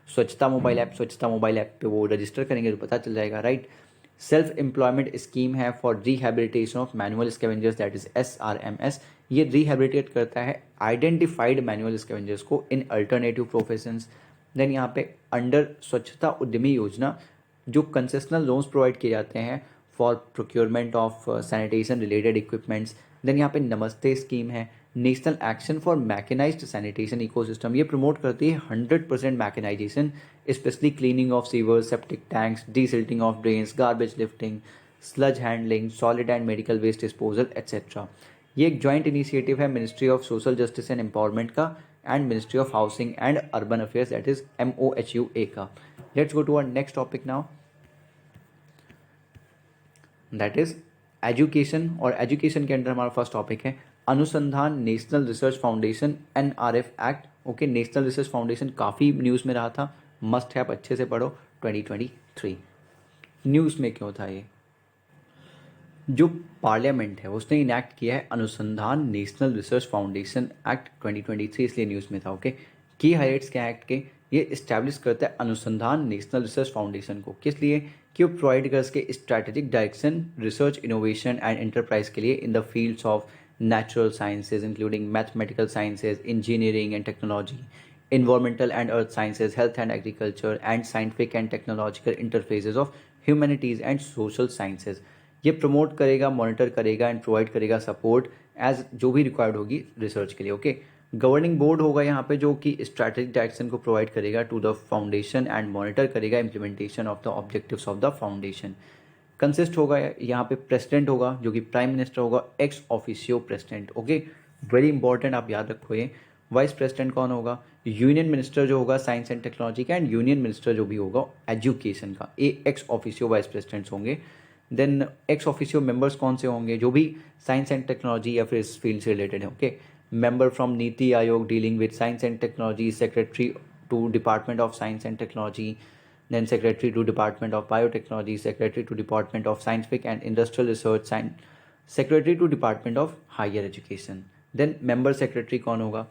स्वच्छता मोबाइल ऐप, स्वच्छता मोबाइल ऐप पे वो रजिस्टर करेंगे तो पता चल जाएगा, राइट। सेल्फ एम्प्लॉयमेंट स्कीम है for rehabilitation of manual scavengers, that is SRMS, ये रिहेबिलिटेट करता है आइडेंटिफाइड मैनुअल स्कैवेंजर्स को इन अल्टरनेटिव प्रोफेशंस। देन यहाँ पे अंडर स्वच्छता उद्यमी योजना जो कंसेशनल लोन्स प्रोवाइड किए जाते हैं for procurement of sanitation related equipments. Then यहाँ पे नमस्ते स्कीम है, national action for mechanised sanitation ecosystem, ये प्रमोट करती है 100% mechanisation, specially cleaning of sewers, septic tanks, desilting of drains, garbage lifting, sludge handling, solid and medical waste disposal etcetera. ये एक joint initiative है ministry of social justice and empowerment का and ministry of housing and urban affairs, that is MOHUA का। Let's go to our next topic now, that is education. और education के अंदर हमारा first topic है Anusandhan national research foundation NRF act. Okay, national research foundation काफ़ी news में रहा था, मस्ट है, आप अच्छे से पढ़ो। 2023 न्यूज़ में क्यों था ये? जो पार्लियामेंट है उसने इनैक्ट किया है Anusandhan national research foundation act 2023, इसलिए न्यूज़ में था। ओके, की हाइलाइट्स क्या एक्ट के? ये इस्टेब्लिश करता है अनुसंधान नेशनल रिसर्च फाउंडेशन को, किस लिए? कि वो प्रोवाइड कर सके strategic direction research innovation and enterprise के लिए in the fields of natural sciences including mathematical sciences, engineering and technology, environmental and earth sciences, health and agriculture, and scientific and technological interfaces of humanities and social sciences। ये promote करेगा, monitor करेगा and provide करेगा support as जो भी required होगी research के लिए। Okay, governing board होगा यहाँ पे जो कि स्ट्रैटेजिक डायरेक्शन को प्रोवाइड करेगा to the foundation and monitor करेगा implementation of the objectives of the foundation. Consist होगा यहाँ पे प्रेसिडेंट होगा जो कि प्राइम मिनिस्टर होगा, ex officio president. Okay, very important, आप याद रखो ये। वाइस प्रेसिडेंट कौन होगा? यूनियन मिनिस्टर जो होगा साइंस एंड टेक्नोलॉजी का, एंड यूनियन मिनिस्टर जो भी होगा एजुकेशन का, ये एक्स ऑफिशियो वाइस प्रेसिडेंट्स होंगे। देन एक्स ऑफिशियो मेंबर्स कौन से होंगे? जो भी साइंस एंड टेक्नोलॉजी या फिर इस फील्ड से रिलेटेड है। Okay, member from NITI Aayog dealing with science and technology, secretary to department of science and technology, then secretary to department of biotechnology, secretary to department of scientific and industrial research, secretary to department of higher education। then member secretary कौन होगा?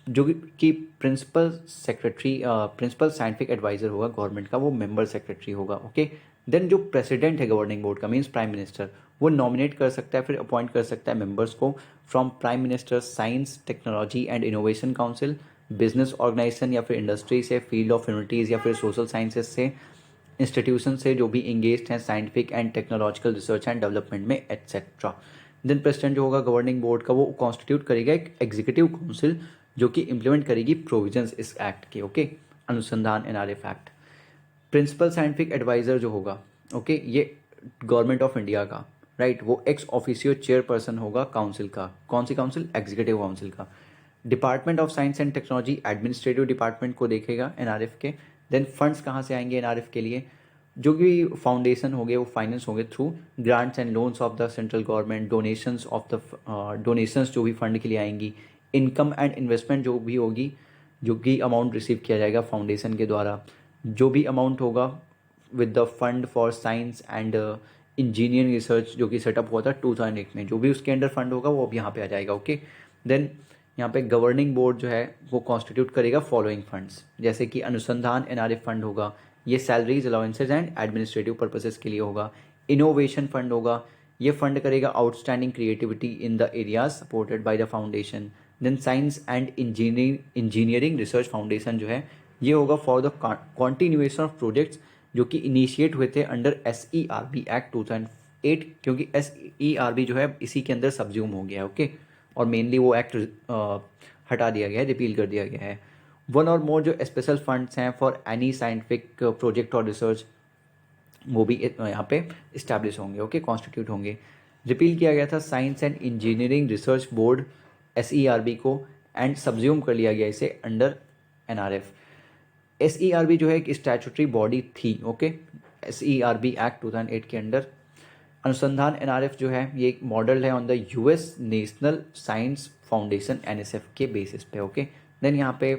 जो कि principal secretary, principal scientific adviser होगा government का, वो member secretary होगा। Okay, then जो president है गवर्निंग बोर्ड का मीन्स प्राइम मिनिस्टर, वो नॉमिनेट कर सकता है फिर अपॉइंट कर सकता है मेंबर्स को from prime minister science technology and innovation council, business organisation या फिर इंडस्ट्री से, फील्ड ऑफ ह्यूमैनिटीज़ या फिर सोशल साइंसेज से, इंस्टीट्यूशन से जो भी इंगेज्ड हैं scientific and technological research and development में एट्सेट्रा। देन प्रेसिडेंट जो होगा गवर्निंग बोर्ड का, वो कॉन्स्टिट्यूट करेगा एक एग्जीक्यूटिव काउंसिल जो कि इंप्लीमेंट करेगी प्रोविजंस इस एक्ट के। ओके, अनुसंधान NRF act. Principal scientific adviser जो होगा, ओके, ये गवर्नमेंट ऑफ इंडिया का, राइट, वो एक्स ऑफिशियो चेयरपर्सन होगा काउंसिल का। कौन सी काउंसिल? एग्जीक्यूटिव काउंसिल का। Department of science and technology administrative department को देखेगा NRF के। देन फंड्स कहाँ से आएंगे एनआरएफ के लिए, जो भी फाउंडेशन होंगे वो फाइनेंस होंगे through grants and loans of the central government, donations of the donations जो भी फंड के लिए आएंगी, इनकम एंड इन्वेस्टमेंट जो भी होगी, जो भी अमाउंट रिसीव किया जाएगा फाउंडेशन के द्वारा, जो भी अमाउंट होगा with the fund for science and engineering research जो कि सेटअप हुआ था 2008 में, जो भी उसके अंडर फंड होगा वो अब यहाँ पे आ जाएगा। ओके, देन यहाँ पे गवर्निंग बोर्ड जो है वो कॉन्स्टिट्यूट करेगा फॉलोइंग फंड्स, जैसे कि अनुसंधान एनआरएफ फंड होगा, ये salaries allowances and administrative purposes के लिए होगा। इनोवेशन फंड होगा, ये फंड करेगा outstanding creativity in the areas supported by the foundation. Then science and engineering research foundation जो है ये होगा for the continuation of projects जो कि इनिशिएट हुए थे अंडर SERB एक्ट 2008, क्योंकि SERB जो है इसी के अंदर सब्ज्यूम हो गया है। ओके, और मेनली वो एक्ट हटा दिया गया है, रिपील कर दिया गया है। वन और मोर जो स्पेशल फंड्स हैं फॉर एनी साइंटिफिक प्रोजेक्ट और रिसर्च वो भी यहाँ पे इस्टेब्लिश होंगे। ओके, कॉन्स्टिट्यूट होंगे। रिपील किया गया था science and engineering research board SERB को एंड सब्ज्यूम कर लिया गया इसे अंडर NRF। SERB जो है एक स्टैट्यूटरी बॉडी थी। ओके, SERB एक्ट 2008 के अंडर। अनुसंधान NRF जो है ये एक मॉडल है on the US national science foundation NSF के बेसिस पे। ओके, देन यहाँ पे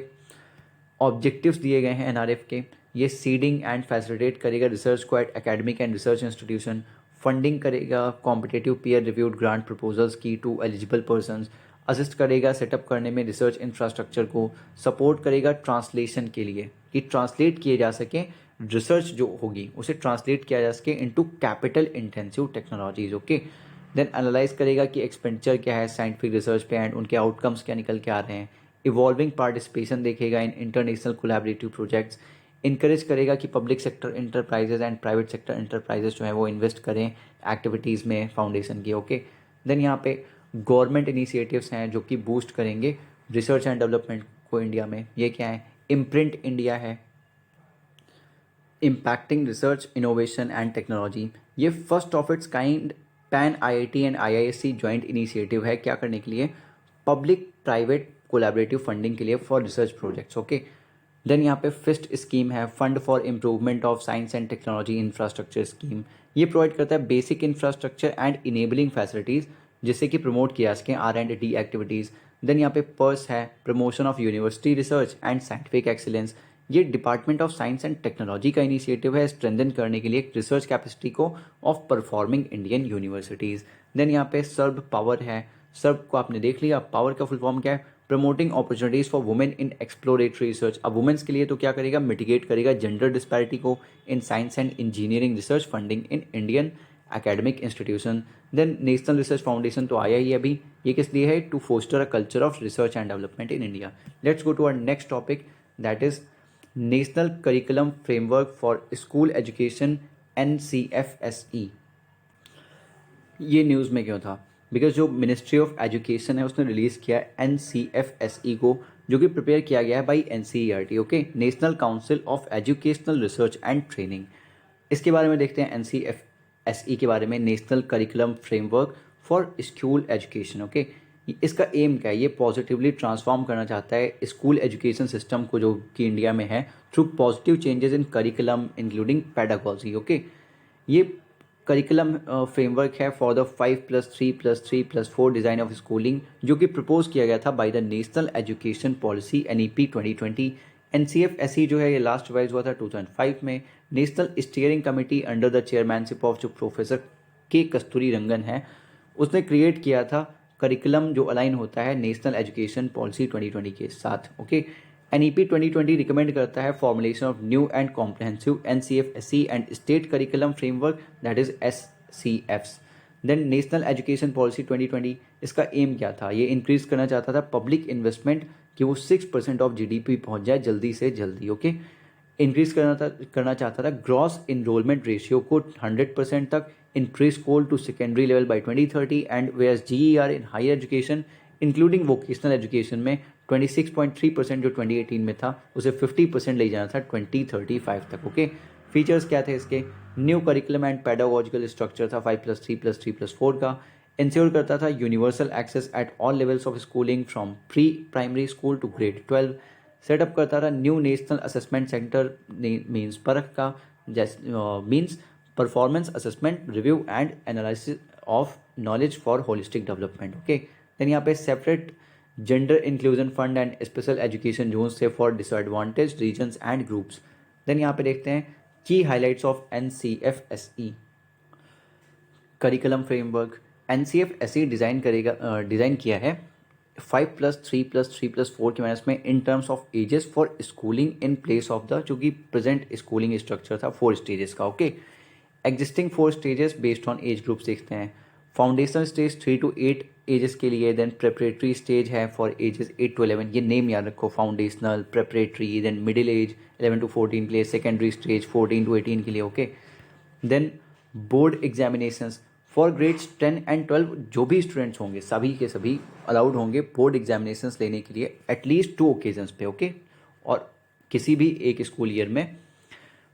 ऑब्जेक्टिव्स दिए गए हैं NRF के, ये सीडिंग एंड फैसिलिटेट करेगा रिसर्च को at academic and research institution, funding करेगा competitive peer reviewed grant proposals की टू एलिजिबल पर्सनस, असिस्ट करेगा सेटअप करने में रिसर्च इंफ्रास्ट्रक्चर को, सपोर्ट करेगा ट्रांसलेशन के लिए कि ट्रांसलेट किए जा सके रिसर्च जो होगी उसे ट्रांसलेट किया जा सके into capital intensive technologies. Okay, then analyse करेगा कि एक्सपेंडिचर क्या है साइंटिफिक रिसर्च पे एंड उनके आउटकम्स क्या निकल के आ रहे हैं। इवॉल्विंग पार्टिसिपेशन देखेगा in international collaborative projects, encourage करेगा कि public sector enterprises and private sector enterprises जो है वो इन्वेस्ट करें एक्टिविटीज़ में फाउंडेशन की। ओके, देन यहाँ पे गवर्नमेंट इनिशिएटिव्स हैं जो कि बूस्ट करेंगे रिसर्च एंड डेवलपमेंट को इंडिया में। ये क्या है, इम्प्रिंट इंडिया है, impacting research innovation and technology, ये first of its kind pan IIT and IISc joint initiative है, क्या करने के लिए, पब्लिक प्राइवेट कोलैबोरेटिव फंडिंग के लिए for research projects. Okay, then यहाँ पे फिफ्थ स्कीम है fund for improvement of science and technology infrastructure scheme, ये प्रोवाइड करता है basic infrastructure and enabling facilities जिससे कि प्रमोट किया सकें R&D एक्टिविटीज़। देन यहाँ पे पर्स है promotion of university research and scientific excellence, ये department of science and technology का इनिशिएटिव है स्ट्रेंथन करने के लिए रिसर्च कैपेसिटी को of performing Indian universities. Then यहाँ पे सर्व पावर है, सर्व को आपने देख लिया, पावर का फुल फॉर्म क्या है, promoting opportunities for women in exploratory research. अब वुमेन्स के लिए तो क्या करेगा, मिटिगेट करेगा जेंडर डिस्पैरिटी को in science and engineering research funding in Indian academic institution. Then national research foundation तो आया ही अभी, ये किस लिए है, to foster a culture of research and development in India. Let's go to our next topic that is national curriculum framework for school education NCFSE। ये news में क्यों था, बिकॉज जो मिनिस्ट्री ऑफ एजुकेशन है उसने रिलीज़ किया है NCFSE को, जो कि प्रिपेयर किया गया है by NCERT। Okay, national council of educational research and training. इसके बारे में देखते हैं NCFSE के बारे में, national curriculum framework for school education. Okay, इसका एम क्या है, ये पॉजिटिवली ट्रांसफॉर्म करना चाहता है स्कूल एजुकेशन सिस्टम को जो कि इंडिया में है through positive changes in curriculum including pedagogy. Okay, ये करिकुलम फ्रेमवर्क है for the 5+3+3+4 design of schooling जो कि प्रपोज किया गया था by the national education policy NEP 2020। NCFSE जो है ये लास्ट रिवाइज हुआ था 2005 में। National steering committee under the chairmanship of जो प्रोफेसर के कस्तूरी रंगन है उसने क्रिएट किया था करिकुलम जो अलाइन होता है नेशनल एजुकेशन पॉलिसी 2020 के साथ। ओके, NEP 2020 रिकमेंड करता है formulation of new and comprehensive NCFSE and state curriculum framework that is SCFs। Then national education policy 2020, इसका एम क्या था, ये इंक्रीज करना चाहता था पब्लिक इन्वेस्टमेंट कि वो 6% ऑफ GDP पहुंच जाए जल्दी से जल्दी। ओके, इंक्रीज करना चाहता था ग्रॉस इनरोलमेंट रेशियो को 100% तक, increase school to secondary level by 2030 and where's GER in higher education including vocational education में 26.3% जो 2018 में था उसे 50% ले जाना था 2035 तक। ओके, फीचर्स क्या थे इसके, new curriculum and pedagogical structure था 5+3+3+4 का, इंश्योर करता था universal access at all levels of schooling from pre primary school to grade 12, set up करता रहा new national assessment centre, means PARAKH का, means performance assessment review and analysis of knowledge for holistic development. Okay, then यहाँ पे separate gender inclusion fund and special education zone से for disadvantage regions and groups. Then यहाँ पे देखते हैं की highlights of NCFSE curriculum framework. NCFSE design किया है 5+3+3+4 की माइनस में in terms of ages for schooling in place of the जो कि प्रेजेंट स्कूलिंग स्ट्रक्चर था 4 स्टेजेस का। Okay, existing 4 stages based on age groups देखते हैं। फाउंडेशन स्टेज 3 to 8 एजेस के लिए, देन प्रेपरेटरी स्टेज है फॉर एजेस 8 to 11, ये नेम याद रखो, foundational, preparatory, then middle age 11 to 14 के लिए, सेकेंडरी स्टेज 14 to 18 के लिए। Okay, then board examinations for grades 10 and 12 जो भी स्टूडेंट्स होंगे सभी के सभी अलाउड होंगे बोर्ड एग्जामिनेशंस लेने के लिए एटलीस्ट 2 ओकेजन्स पे। ओके, और किसी भी एक स्कूल ईयर में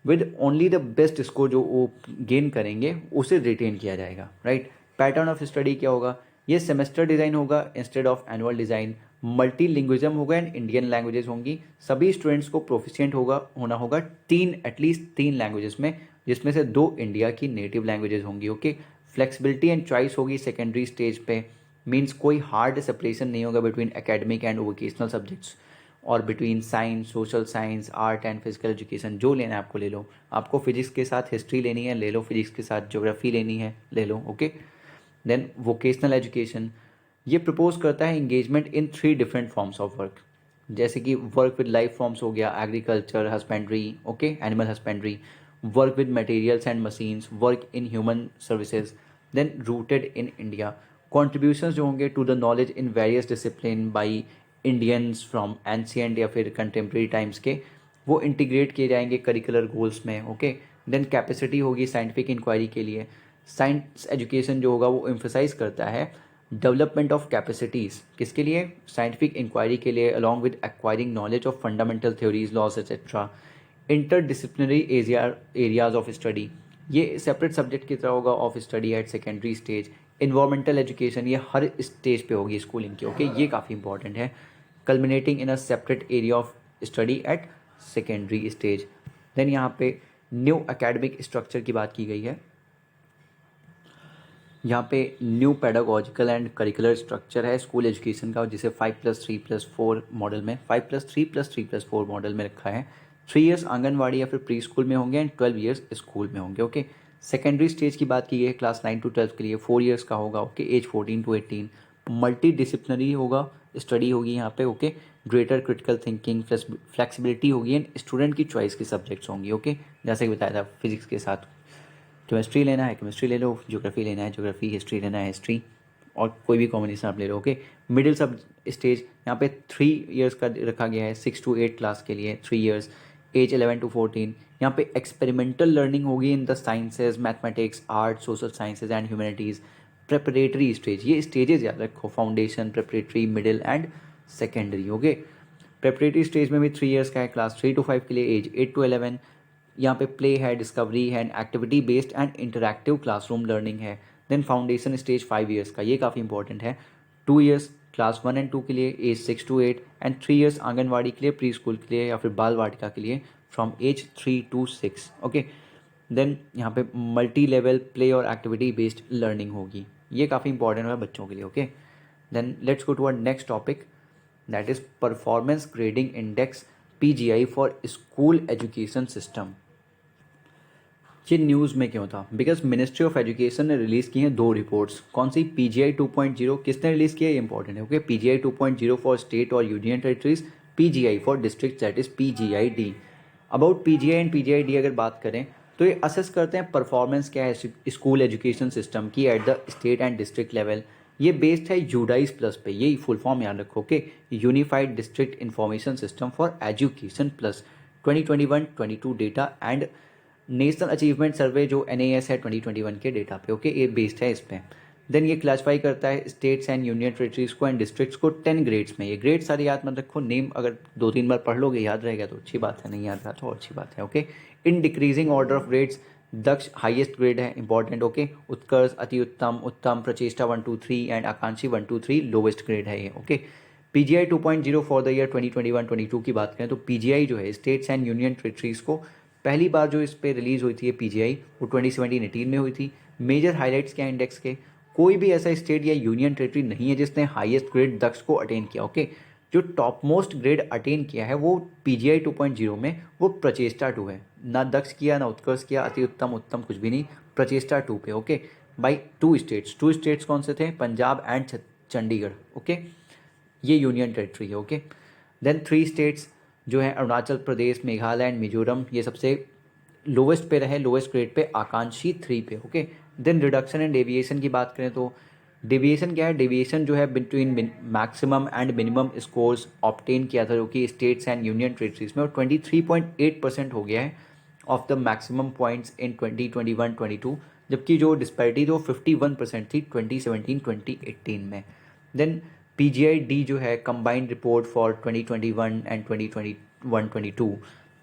with only the best score जो वो गेन करेंगे उसे रिटेन किया जाएगा। राइट, पैटर्न ऑफ स्टडी क्या होगा, ये सेमेस्टर डिज़ाइन होगा instead of annual design, multi linguism होगा एंड इंडियन लैंग्वेजेस होंगी, सभी स्टूडेंट्स को प्रोफिशिएंट होना होगा एटलीस्ट 3 लैंग्वेजेस में, जिसमें से 2 इंडिया की नेटिव लैंग्वेजेस होंगी। ओके, फ्लेक्सिबिलिटी एंड चॉइस होगी सेकेंडरी स्टेज पे, मीन्स कोई हार्ड सेपरेशन नहीं होगा between academic and vocational subjects और between science, social science, art and physical education. जो लेना है आपको ले लो, आपको फिजिक्स के साथ हिस्ट्री लेनी है ले लो, फिजिक्स के साथ ज्योग्राफी लेनी है ले लो। ओके, देन वोकेशनल एजुकेशन ये प्रपोज करता है engagement in 3 different forms of work, जैसे कि वर्क विद लाइफ फॉर्म्स हो गया, agriculture, husbandry, okay, animal husbandry, work with materials and machines, work in human services, then rooted in India. Contributions जो होंगे to the knowledge in various discipline by Indians from ancient या फिर contemporary times के, वो integrate किए जाएंगे curricular goals में। Okay, then capacity होगी साइंटिफिक इंक्वायरी के लिए। साइंस एजुकेशन जो होगा वो एम्फोसाइज करता है डेवलपमेंट ऑफ कैपेसिटीज़, किसके लिए, साइंटिफिक इंक्वायरी के लिए, along with acquiring knowledge of fundamental theories, laws etcetera. Interdisciplinary areas of study, ये सेपरेट सब्जेक्ट की तरह होगा of study at secondary stage. Environmental education ये हर स्टेज पे होगी स्कूलिंग की। ओके, ये काफ़ी इंपॉर्टेंट है। Culminating in a separate area of study at secondary stage. Then यहाँ पे न्यू एकेडमिक स्ट्रक्चर की बात की गई है। यहाँ पे new pedagogical and curricular structure है स्कूल एजुकेशन का, जिसे 5+3+4 मॉडल में 5+3+3+4 मॉडल में रखा है। 3 ईयर्स आंगनवाड़ी या फिर प्री स्कूल में होंगे एंड 12 ईयर्स स्कूल में होंगे। ओके, सेकेंडरी स्टेज की बात की गई है क्लास 9 to 12 के लिए 4 ईयर्स का होगा। Okay, age 14 to 18। Multidisciplinary होगा, स्टडी होगी यहाँ पे। Okay, greater critical thinking, flexibility होगी एंड स्टूडेंट की चॉइस के सब्जेक्ट्स होंगी। ओके, जैसे कि बताया था फिजिक्स के साथ केमिस्ट्री लेना है केमिस्ट्री ले लो, ज्योग्राफी लेना है ज्योग्राफी, हिस्ट्री लेना है हिस्ट्री, और कोई भी कॉम्बिनेशन आप ले लो। ओके, मिडिल सब स्टेज यहाँ पे 3 ईयर्स का रखा गया है 6 to 8 क्लास के लिए 3 ईयर्स, एज 11 to 14। यहाँ पे एक्सपेरिमेंटल लर्निंग होगी in the sciences, mathematics, art, social sciences and humanities. Preparatory stage, ये स्टेजेस याद रखो, foundation, preparatory, middle and secondary. Okay, preparatory stage में भी 3 ईयर्स का है, क्लास 3 to 5 के लिए, एज 8 to 11। यहाँ पे प्ले है, डिस्कवरी है, activity based and interactive classroom learning है। देन फाउंडेशन स्टेज 5 ईयर्स का, ये काफ़ी इंपॉर्टेंट है। 2 ईयर्स क्लास 1 and 2 के लिए, age 6 to 8 and 3 years anganwadi के लिए, प्री स्कूल के लिए या फिर बाल वाटिका के लिए from age 3 to 6। Okay, then यहाँ पे मल्टी लेवल प्ले और एक्टिविटी बेस्ड लर्निंग होगी, ये काफ़ी इंपॉर्टेंट है बच्चों के लिए। Okay, then let's go to our next topic, that is performance grading index PGI for school education system. ये न्यूज़ में क्यों था, बिकॉज मिनिस्ट्री ऑफ एजुकेशन ने रिलीज़ की हैं 2 रिपोर्ट्स। कौन सी, PGI 2.0 किसने रिलीज़ किया, ये इंपॉर्टेंट है। ओके, PGI 2.0 फॉर स्टेट और union territories, PGI for district, that is PGID। About PGI and PGID अगर बात करें तो ये असेस करते हैं परफॉर्मेंस क्या है स्कूल एजुकेशन सिस्टम की at the state and district level. ये बेस्ड है यूडाइस प्लस पे, यही फुल फॉर्म याद रखो के, unified district information system for education plus 2021-22 data and national achievement सर्वे जो NAS है 2021 के डेटा पे। ओके, ये बेस्ड है इस पर। देन ये क्लासीफाई करता है स्टेट्स एंड यूनियन टेरिटरीज को एंड डिस्ट्रिक्ट्स को 10 ग्रेड्स में। ये ग्रेड सारे याद मत रखो, नेम अगर 2-3 बार पढ़ लोगे याद रहेगा तो अच्छी बात है, नहीं याद रहा तो अच्छी बात है। Okay, in decreasing order of grades, Daksh highest grade है, इंपॉर्टेंट। ओके, उत्कर्ष, अति उत्तम, उत्तम, प्रचेष्टा 1 2 3 एंड आकांक्षी 1 2 3 लोवेस्ट ग्रेड है ये। Okay, PGI 2.0 for the year 2021-22 की बात करें तो PGI जो है स्टेट्स एंड यूनियन टेरिटरीज़ को पहली बार जो इस पे रिलीज़ हुई थी ये PGI वो 2017-18 में हुई थी। मेजर हाइलाइट्स क्या इंडेक्स के, कोई भी ऐसा स्टेट या यूनियन टेरिटरी नहीं है जिसने हाईएस्ट ग्रेड दक्ष को अटेन किया। ओके, जो टॉप मोस्ट ग्रेड अटेन किया है वो PGI 2.0 में वो प्रचेष्टा 2 है। ना दक्ष किया, ना उत्कर्ष किया, अति उत्तम, उत्तम कुछ भी नहीं, प्रचेष्टा 2 पे। ओके, बाई 2 स्टेट्स कौन से थे, पंजाब एंड चंडीगढ़। ओके, ये यूनियन टेरिटरी है। ओके, देन 3 स्टेट्स जो है अरुणाचल प्रदेश, मेघालय एंड मिजोरम, ये सबसे लोवेस्ट पे रहे, लोवेस्ट ग्रेड पे, आकांक्षी 3 पे। Okay, then reduction and deviation की बात करें तो डेविएशन क्या है, डेविएशन जो है between maximum and minimum scores obtain किया था जो कि स्टेट्स एंड यूनियन टेरिटरीज में, और 23.8% हो गया है of the maximum points in 2021-22, जबकि जो डिस्पैरिटी थी वो 51% थी 2017-2018 में। देन PGI D जो है combined report for 2021 and 2021-22।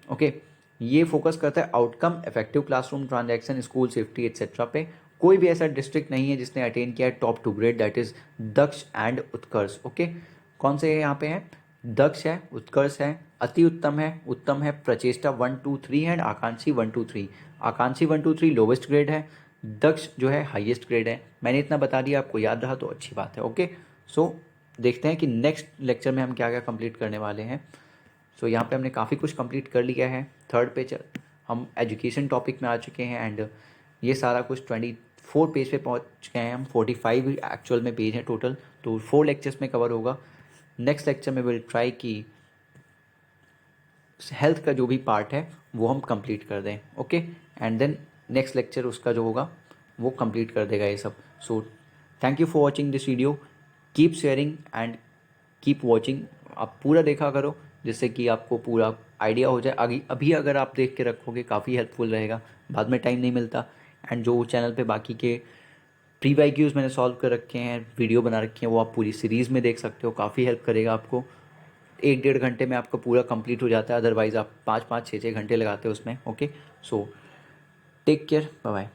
Okay, ये फोकस करता है outcome, effective classroom transaction, school safety etcetera पे। कोई भी ऐसा डिस्ट्रिक्ट नहीं है जिसने अटेन किया है top 2 grade, that is Daksh and Utkarsh. Okay, कौन से यहाँ पे हैं, दक्ष है, उत्कर्ष है, अति उत्तम है, प्रचेष्टा 1 2 3 एंड आकांक्षी 1 2 3। आकांक्षी 1 2 3 लोवेस्ट ग्रेड है, दक्ष जो है हाईएस्ट ग्रेड है। मैंने इतना बता दिया, आपको याद रहा तो अच्छी बात है। ओके, सो देखते हैं कि नेक्स्ट लेक्चर में हम क्या क्या कंप्लीट करने वाले हैं। सो यहाँ पे हमने काफ़ी कुछ कंप्लीट कर लिया है। थर्ड पेज हम एजुकेशन टॉपिक में आ चुके हैं एंड ये सारा कुछ 24 पेज पे पहुँच गए हैं हम। 45 एक्चुअल में पेज हैं टोटल, तो 4 लेक्चर्स में कवर होगा। नेक्स्ट लेक्चर में विल ट्राई कि हेल्थ का जो भी पार्ट है वो हम कंप्लीट कर दें। Okay, and then next lecture उसका जो होगा वो कंप्लीट कर देगा ये सब। So thank you for watching this video, keep sharing and keep watching. आप पूरा देखा करो जिससे कि आपको पूरा आइडिया हो जाए। आगे अभी अगर आप देख के रखोगे काफ़ी हेल्पफुल रहेगा, बाद में टाइम नहीं मिलता। एंड जो चैनल पे बाकी के प्री वाईक्यूज़ मैंने सॉल्व कर रखे हैं, वीडियो बना रखी हैं, वो आप पूरी सीरीज़ में देख सकते हो, काफ़ी हेल्प करेगा आपको। 1-1.5 घंटे में आपका पूरा कंप्लीट हो जाता है, अदरवाइज़ आप 5-5 6-6 घंटे लगाते हो उसमें। Okay, so take care, bye bye.